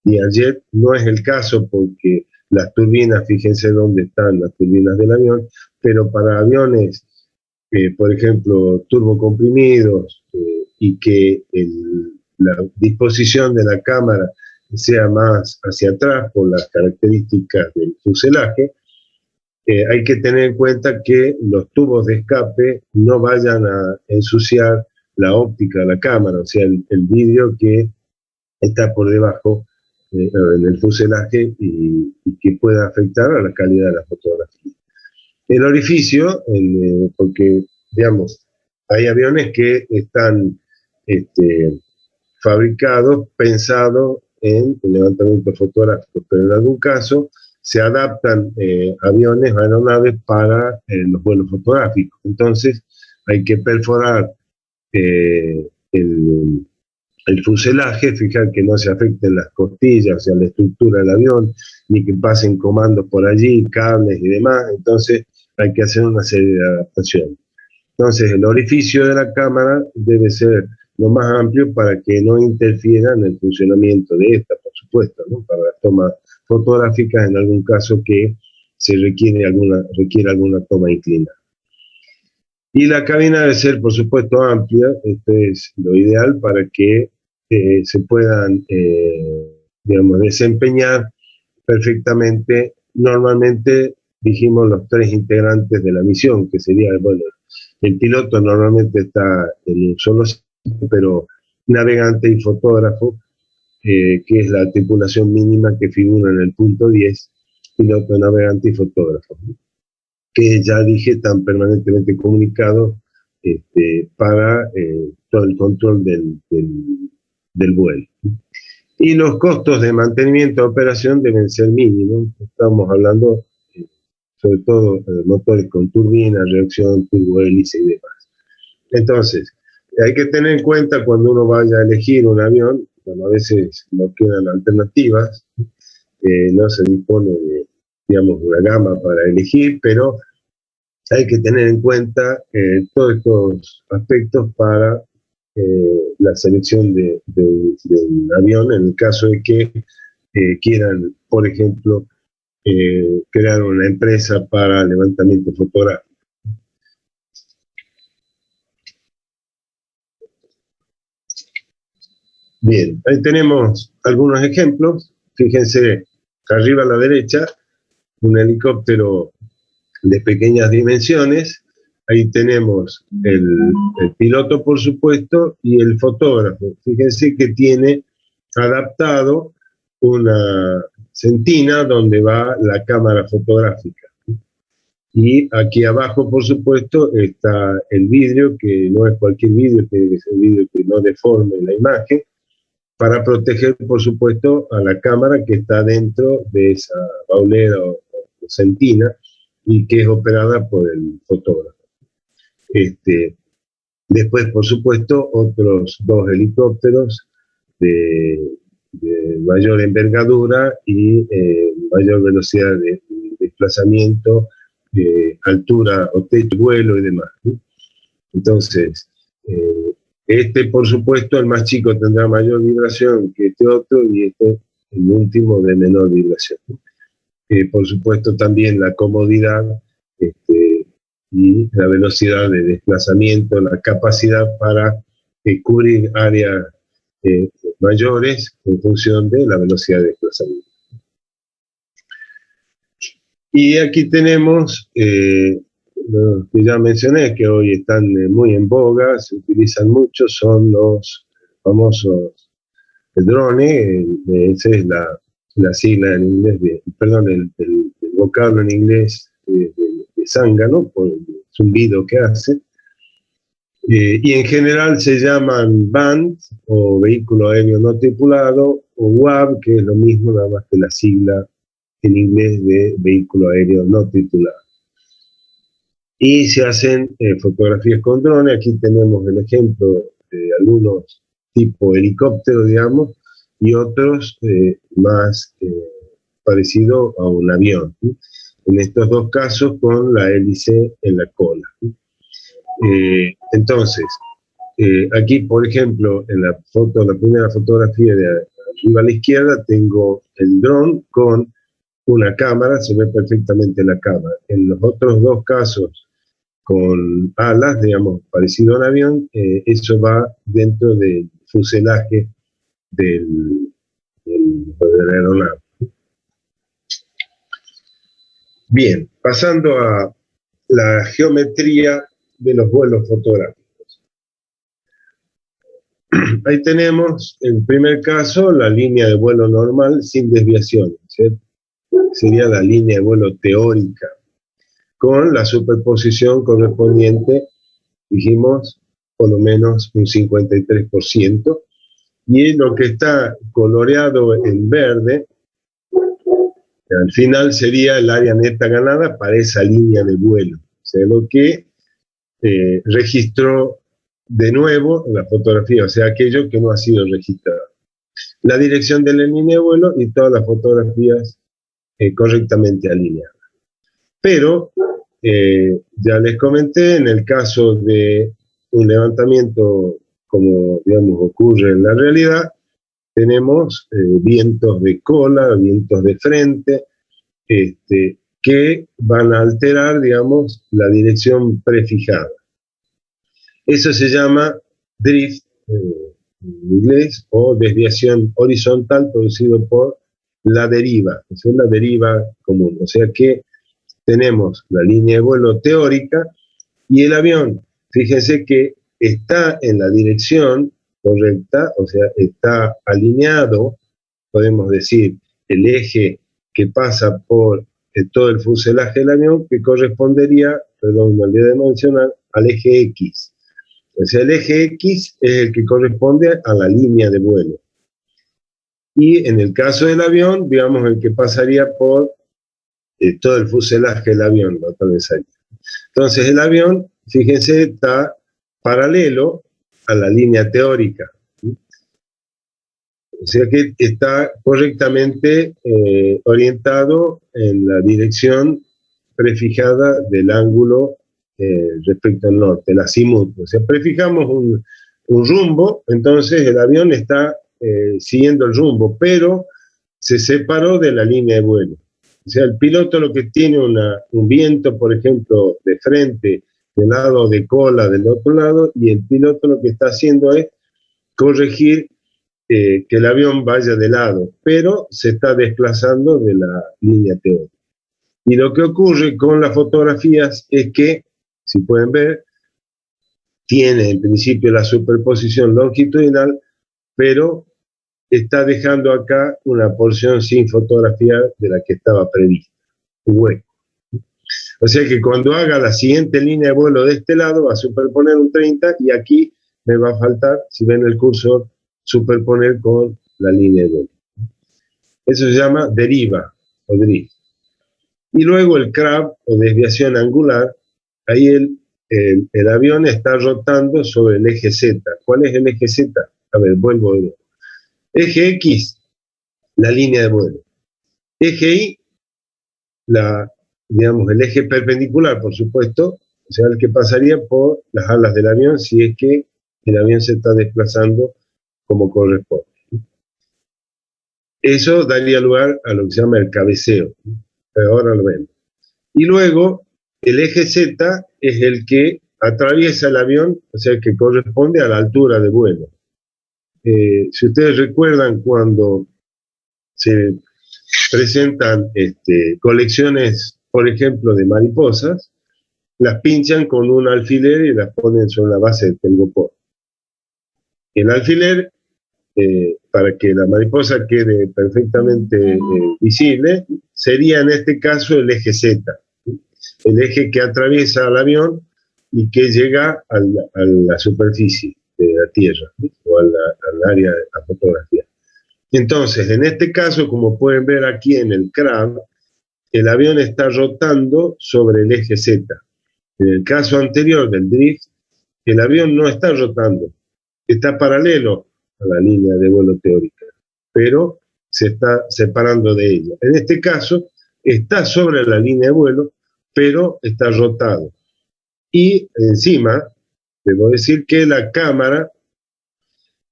Learjet, no es el caso porque las turbinas, fíjense dónde están las turbinas del avión, pero para aviones, por ejemplo, turbocomprimidos, y que la disposición de la cámara sea más hacia atrás por las características del fuselaje, hay que tener en cuenta que los tubos de escape no vayan a ensuciar la óptica de la cámara, o sea, el vidrio que está por debajo en el fuselaje y que pueda afectar a la calidad de la fotografía. El orificio, porque, digamos, hay aviones que están fabricados, pensados en el levantamiento fotográfico, pero en algún caso se adaptan aviones, aeronaves para los vuelos fotográficos. Entonces hay que perforar el fuselaje, fijar que no se afecten las costillas, o sea, la estructura del avión, ni que pasen comandos por allí, cables y demás. Entonces hay que hacer una serie de adaptaciones. Entonces el orificio de la cámara debe ser lo más amplio para que no interfiera en el funcionamiento de esta, por supuesto, ¿no? Para las tomas fotográficas en algún caso que se requiere alguna toma inclinada. Y la cabina debe ser, por supuesto, amplia. Esto es lo ideal para que se puedan, digamos, desempeñar perfectamente. Normalmente dijimos los tres integrantes de la misión, que sería, bueno, el piloto normalmente está en un solo sitio, pero navegante y fotógrafo, que es la tripulación mínima que figura en el punto 10, piloto, navegante y fotógrafo, ¿no? Que ya dije, están permanentemente comunicados para todo el control del vuelo. Y los costos de mantenimiento de operación deben ser mínimos. Estamos hablando sobre todo motores con turbina, reacción, turbohélice y demás. Entonces, hay que tener en cuenta cuando uno vaya a elegir un avión, bueno, a veces no quedan alternativas, no se dispone de, digamos, una gama para elegir, pero hay que tener en cuenta todos estos aspectos para la selección del avión, en el caso de que quieran, por ejemplo, crearon una empresa para levantamiento fotográfico. Bien, ahí tenemos algunos ejemplos. Fíjense, arriba a la derecha, un helicóptero de pequeñas dimensiones. Ahí tenemos el piloto, por supuesto, y el fotógrafo. Fíjense que tiene adaptado una sentina donde va la cámara fotográfica. Y aquí abajo, por supuesto, está el vidrio, que no es cualquier vidrio, tiene que ser vidrio que no deforme la imagen, para proteger, por supuesto, a la cámara que está dentro de esa baulera o sentina y que es operada por el fotógrafo. Después, por supuesto, otros dos helicópteros de mayor envergadura y mayor velocidad de desplazamiento, altura o techo, vuelo y demás, ¿sí? Entonces, por supuesto, el más chico tendrá mayor vibración que este otro y el último de menor vibración. Por supuesto, también la comodidad y la velocidad de desplazamiento, la capacidad para cubrir áreas mayores en función de la velocidad de desplazamiento. Y aquí tenemos los que ya mencioné, que hoy están muy en boga, se utilizan mucho, son los famosos drones. Esa es la sigla en inglés, el vocablo en inglés de zángano, por el zumbido que hace. Y en general se llaman BAND, o vehículo aéreo no tripulado, o WAV, que es lo mismo, nada más que la sigla en inglés de vehículo aéreo no tripulado. Y se hacen fotografías con drones. Aquí tenemos el ejemplo de algunos tipo helicóptero, digamos, y otros más parecido a un avión, ¿sí? En estos dos casos con la hélice en la cola, ¿sí? Entonces, aquí, por ejemplo, en la primera fotografía de arriba a la izquierda, tengo el dron con una cámara, se ve perfectamente la cámara. En los otros dos casos, con alas, digamos, parecido a un avión, eso va dentro del fuselaje de la aeronave. Bien, pasando a la geometría de los vuelos fotográficos. Ahí tenemos, en primer caso, la línea de vuelo normal sin desviaciones, ¿cierto? Sería la línea de vuelo teórica, con la superposición correspondiente, dijimos, por lo menos un 53%, y lo que está coloreado en verde, al final sería el área neta ganada para esa línea de vuelo, o sea, lo que registró de nuevo la fotografía, o sea, aquello que no ha sido registrado. La dirección de la línea de vuelo y todas las fotografías correctamente alineadas. Pero, ya les comenté, en el caso de un levantamiento como, digamos, ocurre en la realidad, tenemos vientos de cola, vientos de frente, que van a alterar, digamos, la dirección prefijada. Eso se llama drift, en inglés, o desviación horizontal producido por la deriva. Esa es la deriva común. O sea que tenemos la línea de vuelo teórica y el avión, fíjense que está en la dirección correcta, o sea, está alineado, podemos decir, el eje que pasa por todo el fuselaje del avión, que correspondería, perdón, me olvidé de mencionar, al eje X. O sea, el eje X es el que corresponde a la línea de vuelo. Y en el caso del avión, digamos, el que pasaría por todo el fuselaje del avión, lo atravesaría. Entonces el avión, fíjense, está paralelo a la línea teórica, ¿sí? O sea que está correctamente orientado en la dirección prefijada del ángulo respecto al norte, el azimut. O sea, prefijamos un rumbo, entonces el avión está siguiendo el rumbo, pero se separó de la línea de vuelo. O sea, el piloto lo que tiene un viento, por ejemplo, de frente, del lado de cola, del otro lado, y el piloto lo que está haciendo es corregir que el avión vaya de lado, pero se está desplazando de la línea teórica. Y lo que ocurre con las fotografías es que, si pueden ver, tiene en principio la superposición longitudinal, pero está dejando acá una porción sin fotografiar de la que estaba prevista, un hueco. O sea que cuando haga la siguiente línea de vuelo de este lado, va a superponer un 30 y aquí me va a faltar, si ven el cursor, superponer con la línea de vuelo. Eso se llama deriva o drift. Y luego el crab o desviación angular, ahí el avión está rotando sobre el eje Z. ¿Cuál es el eje Z? A ver, vuelvo de nuevo. Eje X, la línea de vuelo. Eje Y, digamos, el eje perpendicular, por supuesto, o sea, el que pasaría por las alas del avión si es que el avión se está desplazando como corresponde. Eso daría lugar a lo que se llama el cabeceo. Pero ahora lo vemos. Y luego, el eje Z es el que atraviesa el avión, o sea, que corresponde a la altura de vuelo. Si ustedes recuerdan cuando se presentan colecciones, por ejemplo, de mariposas, las pinchan con un alfiler y las ponen sobre la base del telgopor. El alfiler, para que la mariposa quede perfectamente visible, sería en este caso el eje Z, el eje que atraviesa al avión y que llega a la superficie de la Tierra, o al área de la fotografía. Entonces, en este caso, como pueden ver aquí en el crab, el avión está rotando sobre el eje Z. En el caso anterior del drift, el avión no está rotando, está paralelo a la línea de vuelo teórica, pero se está separando de ella. En este caso, está sobre la línea de vuelo, pero está rotado. Y encima, debo decir que la cámara,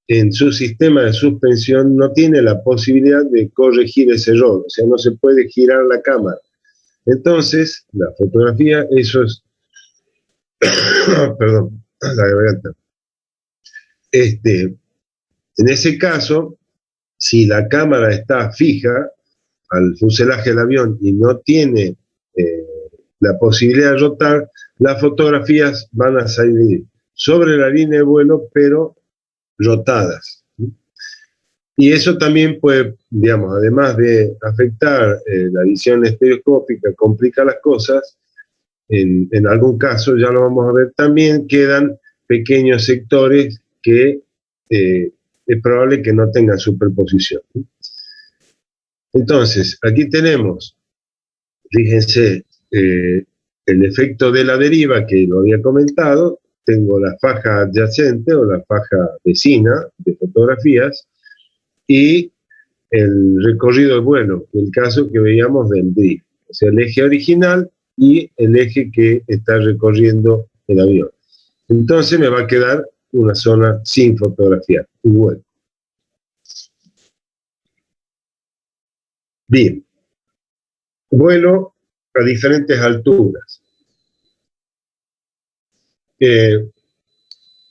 en su sistema de suspensión, no tiene la posibilidad de corregir ese error, o sea, no se puede girar la cámara. Entonces, la fotografía, eso es... perdón, la garganta. En ese caso, si la cámara está fija al fuselaje del avión y no tiene la posibilidad de rotar, las fotografías van a salir sobre la línea de vuelo, pero rotadas. Y eso también puede, digamos, además de afectar la visión estereoscópica, complica las cosas. En algún caso, ya lo vamos a ver, también quedan pequeños sectores que es probable que no tengan superposición. Entonces, aquí tenemos, fíjense, el efecto de la deriva que lo había comentado. Tengo la faja adyacente o la faja vecina de fotografías y el recorrido de vuelo, el caso que veíamos del drift, o sea, el eje original y el eje que está recorriendo el avión. Entonces me va a quedar una zona sin fotografiar, un hueco. Bien, vuelo a diferentes alturas.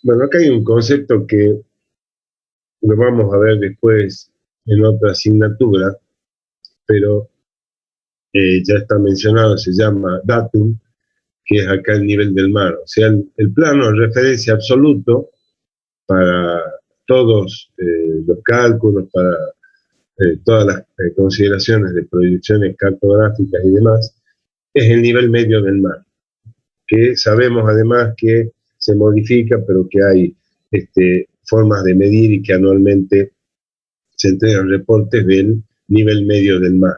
Bueno, acá hay un concepto que lo vamos a ver después en otra asignatura, pero ya está mencionado, se llama datum, que es acá el nivel del mar. O sea, el plano de referencia absoluto para todos los cálculos, para todas las consideraciones de proyecciones cartográficas y demás, es el nivel medio del mar, que sabemos además que se modifica, pero que hay formas de medir y que anualmente se entregan reportes del nivel medio del mar.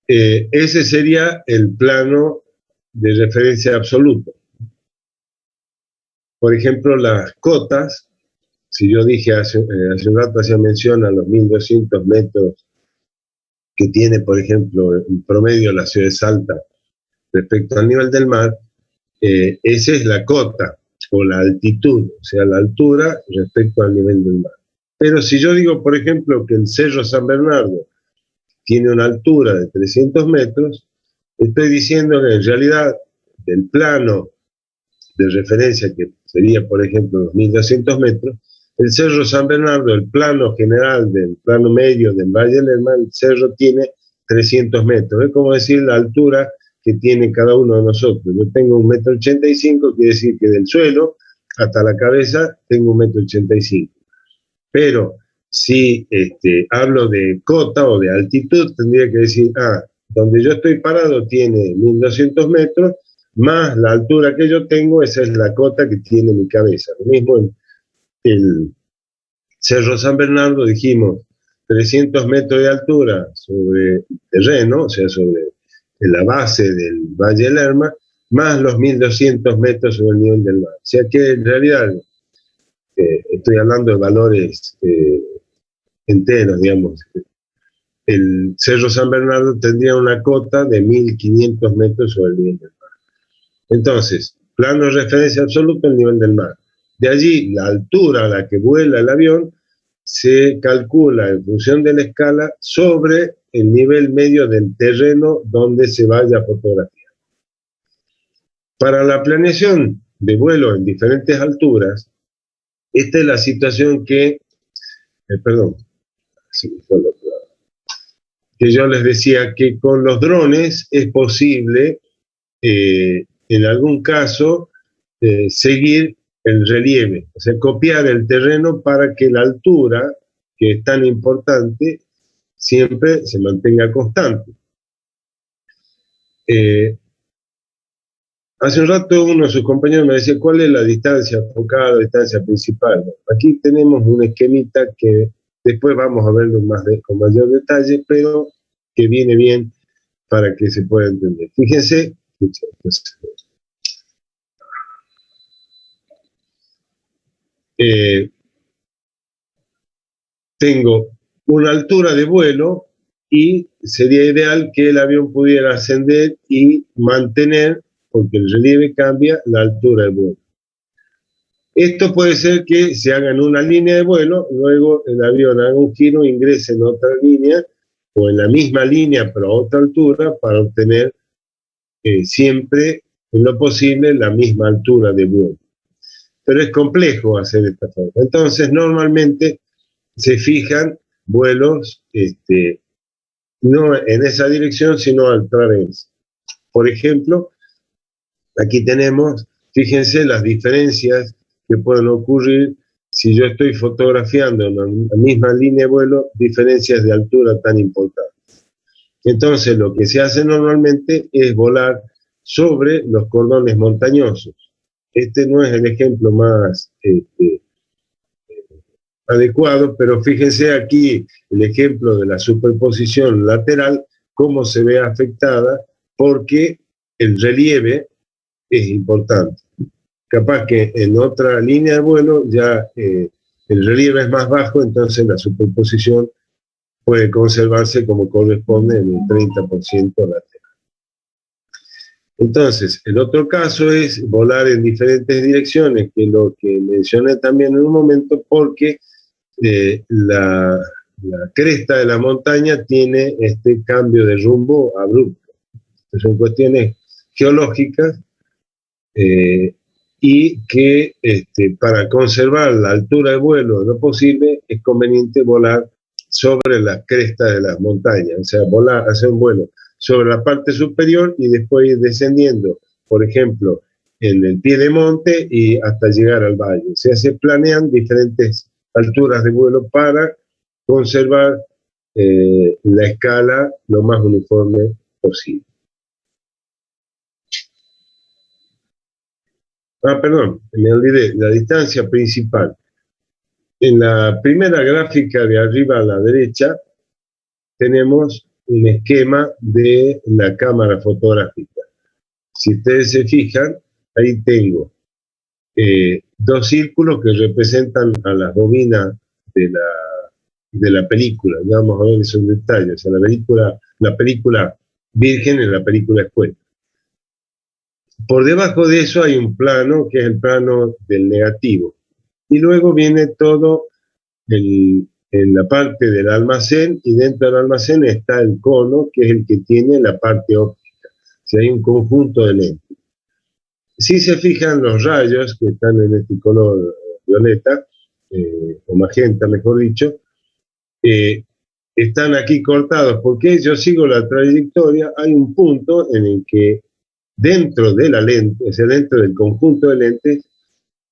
Ese sería el plano de referencia absoluto. Por ejemplo, las cotas, si yo dije hace un rato, hacía mención a los 1.200 metros que tiene, por ejemplo, en promedio la ciudad de Salta respecto al nivel del mar, esa es la cota o la altitud, o sea, la altura respecto al nivel del mar. Pero si yo digo, por ejemplo, que el Cerro San Bernardo, tiene una altura de 300 metros, estoy diciendo que en realidad del plano de referencia, que sería por ejemplo los 1200 metros, el Cerro San Bernardo, el plano general del plano medio del Valle del Lerma, el cerro tiene 300 metros. Es como decir la altura que tiene cada uno de nosotros. Yo tengo 1,85 m, quiere decir que del suelo hasta la cabeza tengo 1,85 m. Pero si hablo de cota o de altitud, tendría que decir, donde yo estoy parado tiene 1200 metros, más la altura que yo tengo, esa es la cota que tiene mi cabeza. Lo mismo en el Cerro San Bernardo, dijimos 300 metros de altura sobre el terreno, o sea, sobre la base del Valle del Lerma, más los 1200 metros sobre el nivel del mar. O sea que en realidad estoy hablando de valores enteros, digamos. El Cerro San Bernardo tendría una cota de 1500 metros sobre el nivel del mar. Entonces, plano de referencia absoluto, el nivel del mar. De allí, la altura a la que vuela el avión se calcula en función de la escala sobre el nivel medio del terreno donde se vaya a fotografiar. Para la planeación de vuelo en diferentes alturas, esta es la situación que, que yo les decía que con los drones es posible, en algún caso, seguir el relieve, o sea, copiar el terreno para que la altura, que es tan importante, siempre se mantenga constante. Hace un rato uno de sus compañeros me decía, ¿cuál es la distancia focada, la distancia principal? Aquí tenemos un esquemita que después vamos a verlo con mayor detalle, pero que viene bien para que se pueda entender. Fíjense, tengo una altura de vuelo y sería ideal que el avión pudiera ascender y mantener, porque el relieve cambia, la altura del vuelo. Esto puede ser que se haga en una línea de vuelo, luego el avión haga un giro, ingrese en otra línea o en la misma línea pero a otra altura para obtener siempre en lo posible la misma altura de vuelo. Pero es complejo hacer esta forma. Entonces normalmente se fijan vuelos no en esa dirección sino al través. Por ejemplo, aquí tenemos, fíjense las diferencias que pueden ocurrir si yo estoy fotografiando en la misma línea de vuelo, diferencias de altura tan importantes. Entonces lo que se hace normalmente es volar sobre los cordones montañosos. Este no es el ejemplo más adecuado, pero fíjense aquí el ejemplo de la superposición lateral, cómo se ve afectada, porque el relieve es importante. Capaz que en otra línea de vuelo ya el relieve es más bajo, entonces la superposición puede conservarse como corresponde en un 30% lateral. Entonces, el otro caso es volar en diferentes direcciones, que es lo que mencioné también en un momento, porque la cresta de la montaña tiene este cambio de rumbo abrupto. Son cuestiones geológicas y que para conservar la altura de vuelo lo posible es conveniente volar sobre las crestas de las montañas, o sea, hacer un vuelo sobre la parte superior y después ir descendiendo, por ejemplo, en el pie de monte y hasta llegar al valle. O sea, se planean diferentes alturas de vuelo para conservar la escala lo más uniforme posible. Perdón, me olvidé, la distancia principal. En la primera gráfica de arriba a la derecha tenemos un esquema de la cámara fotográfica. Si ustedes se fijan, ahí tengo dos círculos que representan a las bobinas de la película. Vamos a ver esos detalles. O sea, la película virgen en la película escuela. Por debajo de eso hay un plano que es el plano del negativo. Y luego viene todo el en la parte del almacén, y dentro del almacén está el cono, que es el que tiene la parte óptica. Si hay un conjunto de lentes. Si se fijan los rayos que están en este color violeta, o magenta, mejor dicho, están aquí cortados, porque yo sigo la trayectoria. Hay un punto en el que dentro de la lente, o sea, dentro del conjunto de lentes,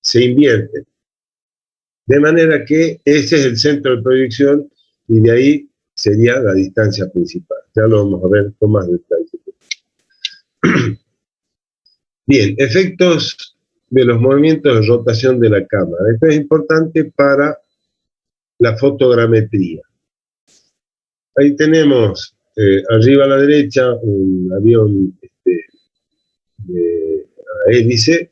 se invierte. De manera que ese es el centro de proyección y de ahí sería la distancia principal. Ya lo vamos a ver con más detalle. Bien, efectos de los movimientos de rotación de la cámara. Esto es importante para la fotogrametría. Ahí tenemos arriba a la derecha un avión de hélice,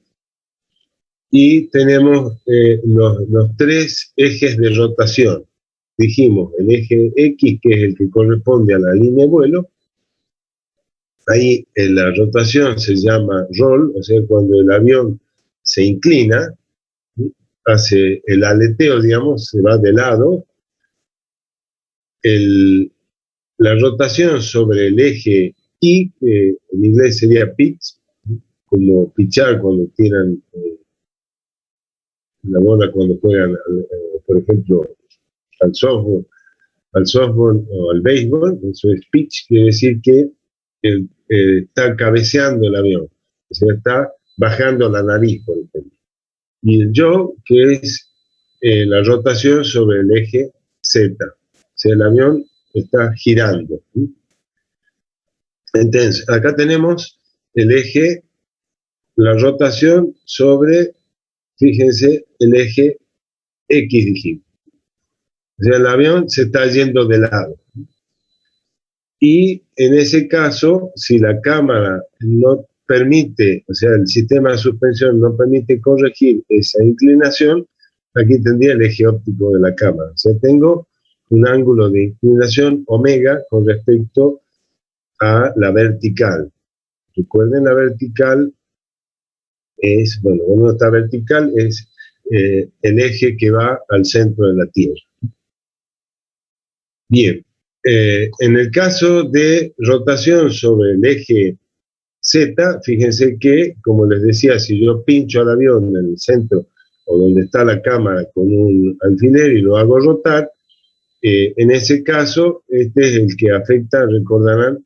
y tenemos los tres ejes de rotación. Dijimos el eje X, que es el que corresponde a la línea de vuelo. Ahí la rotación se llama roll, o sea, cuando el avión se inclina, hace el aleteo, digamos, se va de lado. La rotación sobre el eje Y, en inglés sería pitch, como pichar cuando tiran la bola, cuando juegan, por ejemplo, al softball o al béisbol. Eso es pitch, quiere decir que está cabeceando el avión, o sea, está bajando la nariz, por ejemplo. Y el yaw, que es la rotación sobre el eje Z, o sea, el avión está girando. Entonces, acá tenemos el eje, la rotación sobre, fíjense, el eje X, dijimos. O sea, el avión se está yendo de lado. Y en ese caso, si la cámara no permite, o sea, el sistema de suspensión no permite corregir esa inclinación, aquí tendría el eje óptico de la cámara. O sea, tengo un ángulo de inclinación omega con respecto a la vertical. Recuerden, la vertical es, bueno, cuando está vertical es el eje que va al centro de la Tierra. Bien, en el caso de rotación sobre el eje Z, fíjense que, como les decía, si yo pincho al avión en el centro o donde está la cámara con un alfiler y lo hago rotar, en ese caso, este es el que afecta, recordarán,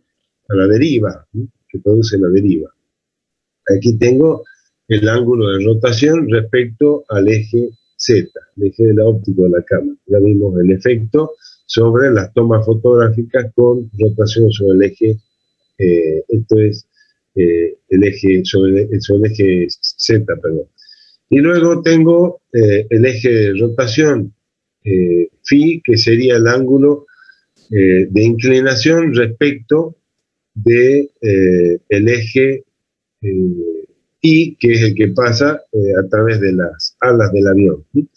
a la deriva, ¿sí?, que produce la deriva. Aquí tengo el ángulo de rotación respecto al eje Z, el eje de la óptica de la cámara. Ya vimos el efecto sobre las tomas fotográficas con rotación sobre el eje, esto es el eje sobre el eje Z, perdón. Y luego tengo el eje de rotación phi, que sería el ángulo de inclinación respecto de el eje Y, que es el que pasa a través de las alas del avión, ¿sí?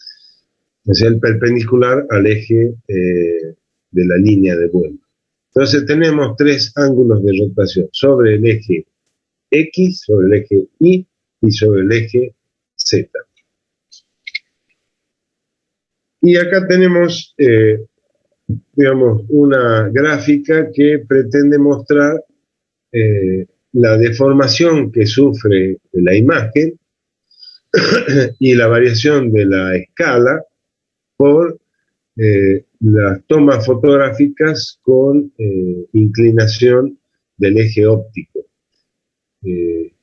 O sea, el perpendicular al eje de la línea de vuelo. Entonces tenemos tres ángulos de rotación: sobre el eje X, sobre el eje Y y sobre el eje Z. Y acá tenemos, digamos, una gráfica que pretende mostrar la deformación que sufre la imagen y la variación de la escala por las tomas fotográficas con inclinación del eje óptico.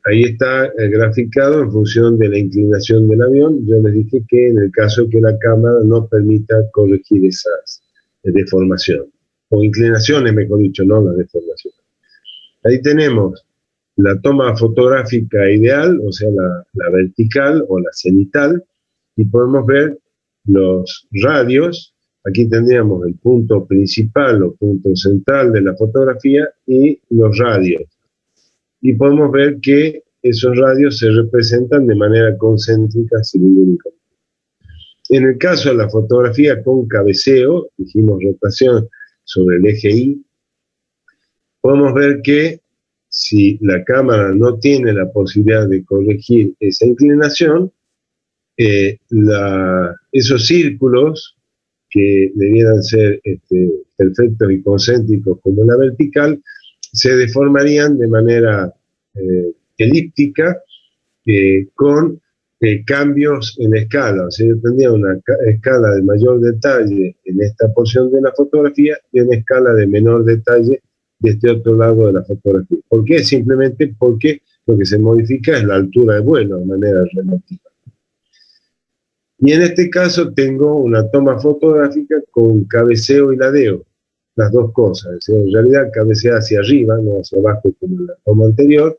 Ahí está graficado en función de la inclinación del avión. Yo les dije que en el caso que la cámara no permita corregir esas deformaciones, o inclinaciones, mejor dicho, no la deformación. Ahí tenemos la toma fotográfica ideal, o sea, la vertical o la cenital, y podemos ver los radios. Aquí tendríamos el punto principal o punto central de la fotografía y los radios. Y podemos ver que esos radios se representan de manera concéntrica cilíndricamente. En el caso de la fotografía con cabeceo, dijimos rotación sobre el eje Y, podemos ver que si la cámara no tiene la posibilidad de corregir esa inclinación, esos círculos que debieran ser perfectos y concéntricos como una vertical, se deformarían de manera elíptica con cambios en escala. O sea, yo tendría una escala de mayor detalle en esta porción de la fotografía y una escala de menor detalle de este otro lado de la fotografía. ¿Por qué? Simplemente porque lo que se modifica es la altura de vuelo de manera relativa. Y en este caso tengo una toma fotográfica con cabeceo y ladeo, las dos cosas. Es decir, en realidad cabecea hacia arriba, no hacia abajo como en la toma anterior,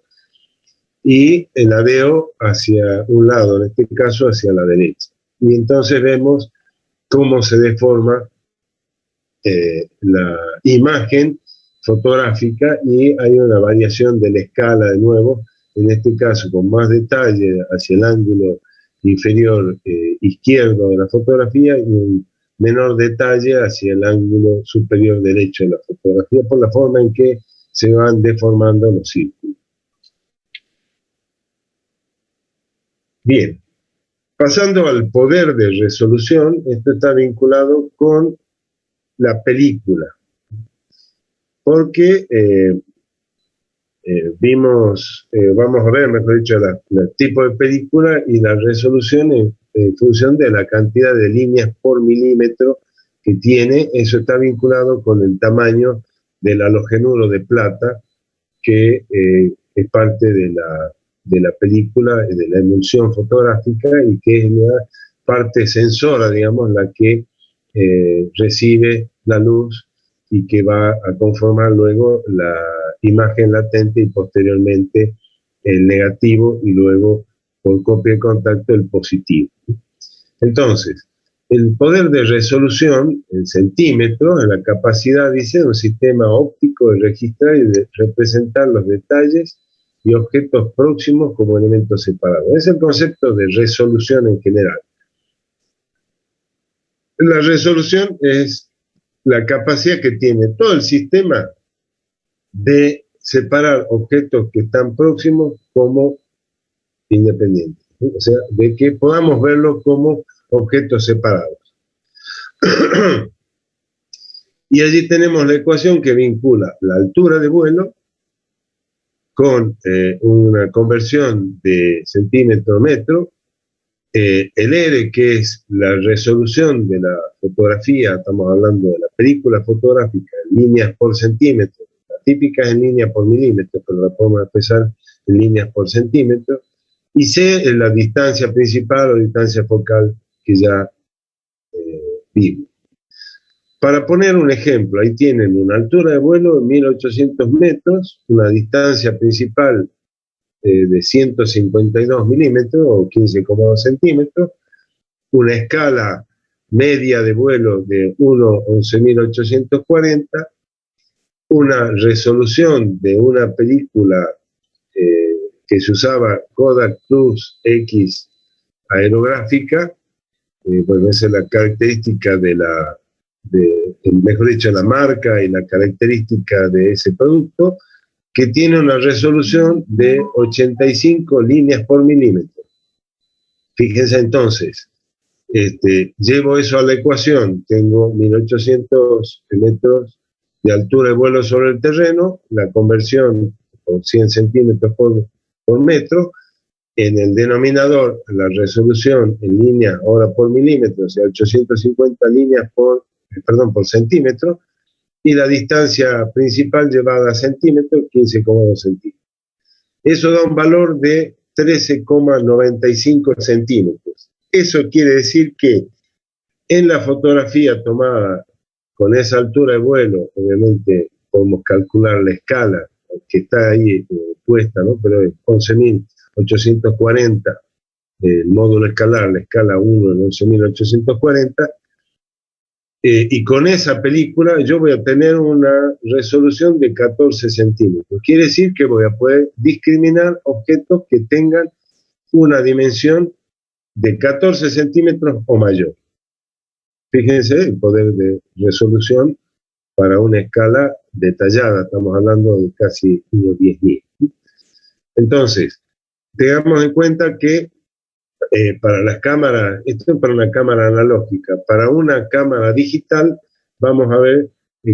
y el ladeo hacia un lado, en este caso hacia la derecha. Y entonces vemos cómo se deforma la imagen fotográfica y hay una variación de la escala de nuevo, en este caso con más detalle hacia el ángulo inferior izquierdo de la fotografía y un menor detalle hacia el ángulo superior derecho de la fotografía por la forma en que se van deformando los círculos. Bien, pasando al poder de resolución, esto está vinculado con la película, porque vamos a ver, mejor dicho, el tipo de película y la resolución en función de la cantidad de líneas por milímetro que tiene. Eso está vinculado con el tamaño del halogenuro de plata, que es parte de la película, de la emulsión fotográfica, y que es la parte sensora, digamos, la que recibe la luz y que va a conformar luego la imagen latente y posteriormente el negativo y luego por copia de contacto el positivo. Entonces, el poder de resolución en centímetros es la capacidad, dice, de un sistema óptico de registrar y de representar los detalles y objetos próximos como elementos separados. Es el concepto de resolución en general. La resolución es la capacidad que tiene todo el sistema de separar objetos que están próximos como independientes. O sea, de que podamos verlos como objetos separados. Y allí tenemos la ecuación que vincula la altura de vuelo con una conversión de centímetro a metro, el R, que es la resolución de la fotografía, estamos hablando de la película fotográfica en líneas por centímetro, la típica es en líneas por milímetro, pero la podemos expresar en líneas por centímetro, y C es la distancia principal o distancia focal que ya vimos. Para poner un ejemplo, ahí tienen una altura de vuelo de 1800 metros, una distancia principal de 152 milímetros o 15,2 centímetros, una escala media de vuelo de 1.11.840, una resolución de una película que se usaba Kodak Plus X aerográfica, bueno, esa es la característica mejor dicho, la marca y la característica de ese producto, que tiene una resolución de 85 líneas por milímetro. Fíjense entonces, llevo eso a la ecuación, tengo 1800 metros de altura de vuelo sobre el terreno, la conversión por 100 centímetros por metro, en el denominador la resolución en líneas ahora por milímetro, o sea, 850 líneas por centímetro, y la distancia principal llevada a centímetros, 15,2 centímetros. Eso da un valor de 13,95 centímetros. Eso quiere decir que en la fotografía tomada con esa altura de vuelo, obviamente podemos calcular la escala que está ahí puesta, ¿no? Pero es 11.840, el módulo escalar, la escala 1 en 11.840, y con esa película yo voy a tener una resolución de 14 centímetros. Quiere decir que voy a poder discriminar objetos que tengan una dimensión de 14 centímetros o mayor. Fíjense el poder de resolución para una escala detallada, estamos hablando de casi unos 10.000. Entonces, tengamos en cuenta que para las cámaras, esto es para una cámara analógica. Para una cámara digital vamos a ver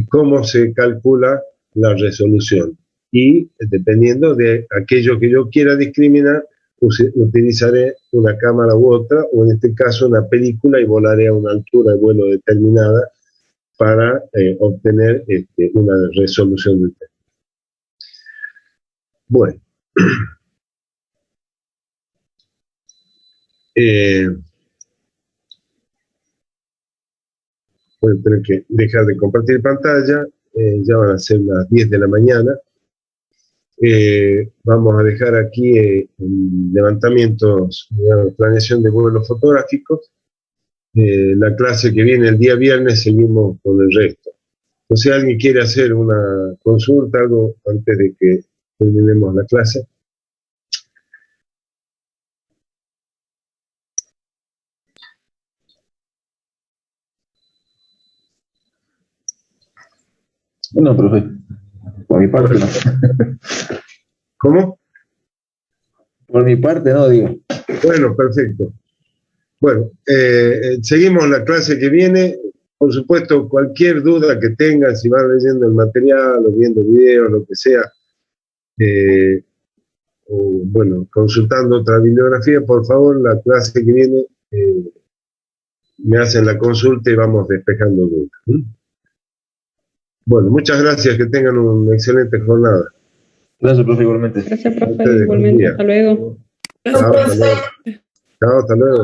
cómo se calcula la resolución. Y dependiendo de aquello que yo quiera discriminar, utilizaré una cámara u otra, o en este caso una película, y volaré a una altura de vuelo determinada para obtener una resolución del texto. Bueno. Voy a tener que dejar de compartir pantalla, ya van a ser las 10 de la mañana. Vamos a dejar aquí levantamientos, planeación de vuelos fotográficos. La clase que viene el día viernes seguimos con el resto. Entonces, si alguien quiere hacer una consulta, algo antes de que terminemos la clase. No, profe, por mi parte no. ¿Cómo? Por mi parte no, digo. Bueno, perfecto. Bueno, seguimos la clase que viene. Por supuesto, cualquier duda que tengan, si van leyendo el material o viendo videos, lo que sea, o bueno, consultando otra bibliografía, por favor, la clase que viene me hacen la consulta y vamos despejando dudas. Bueno, muchas gracias, que tengan una excelente jornada. Gracias, profe, igualmente. Gracias, profe, igualmente. Hasta luego. Chao, hasta luego. Chao, hasta luego.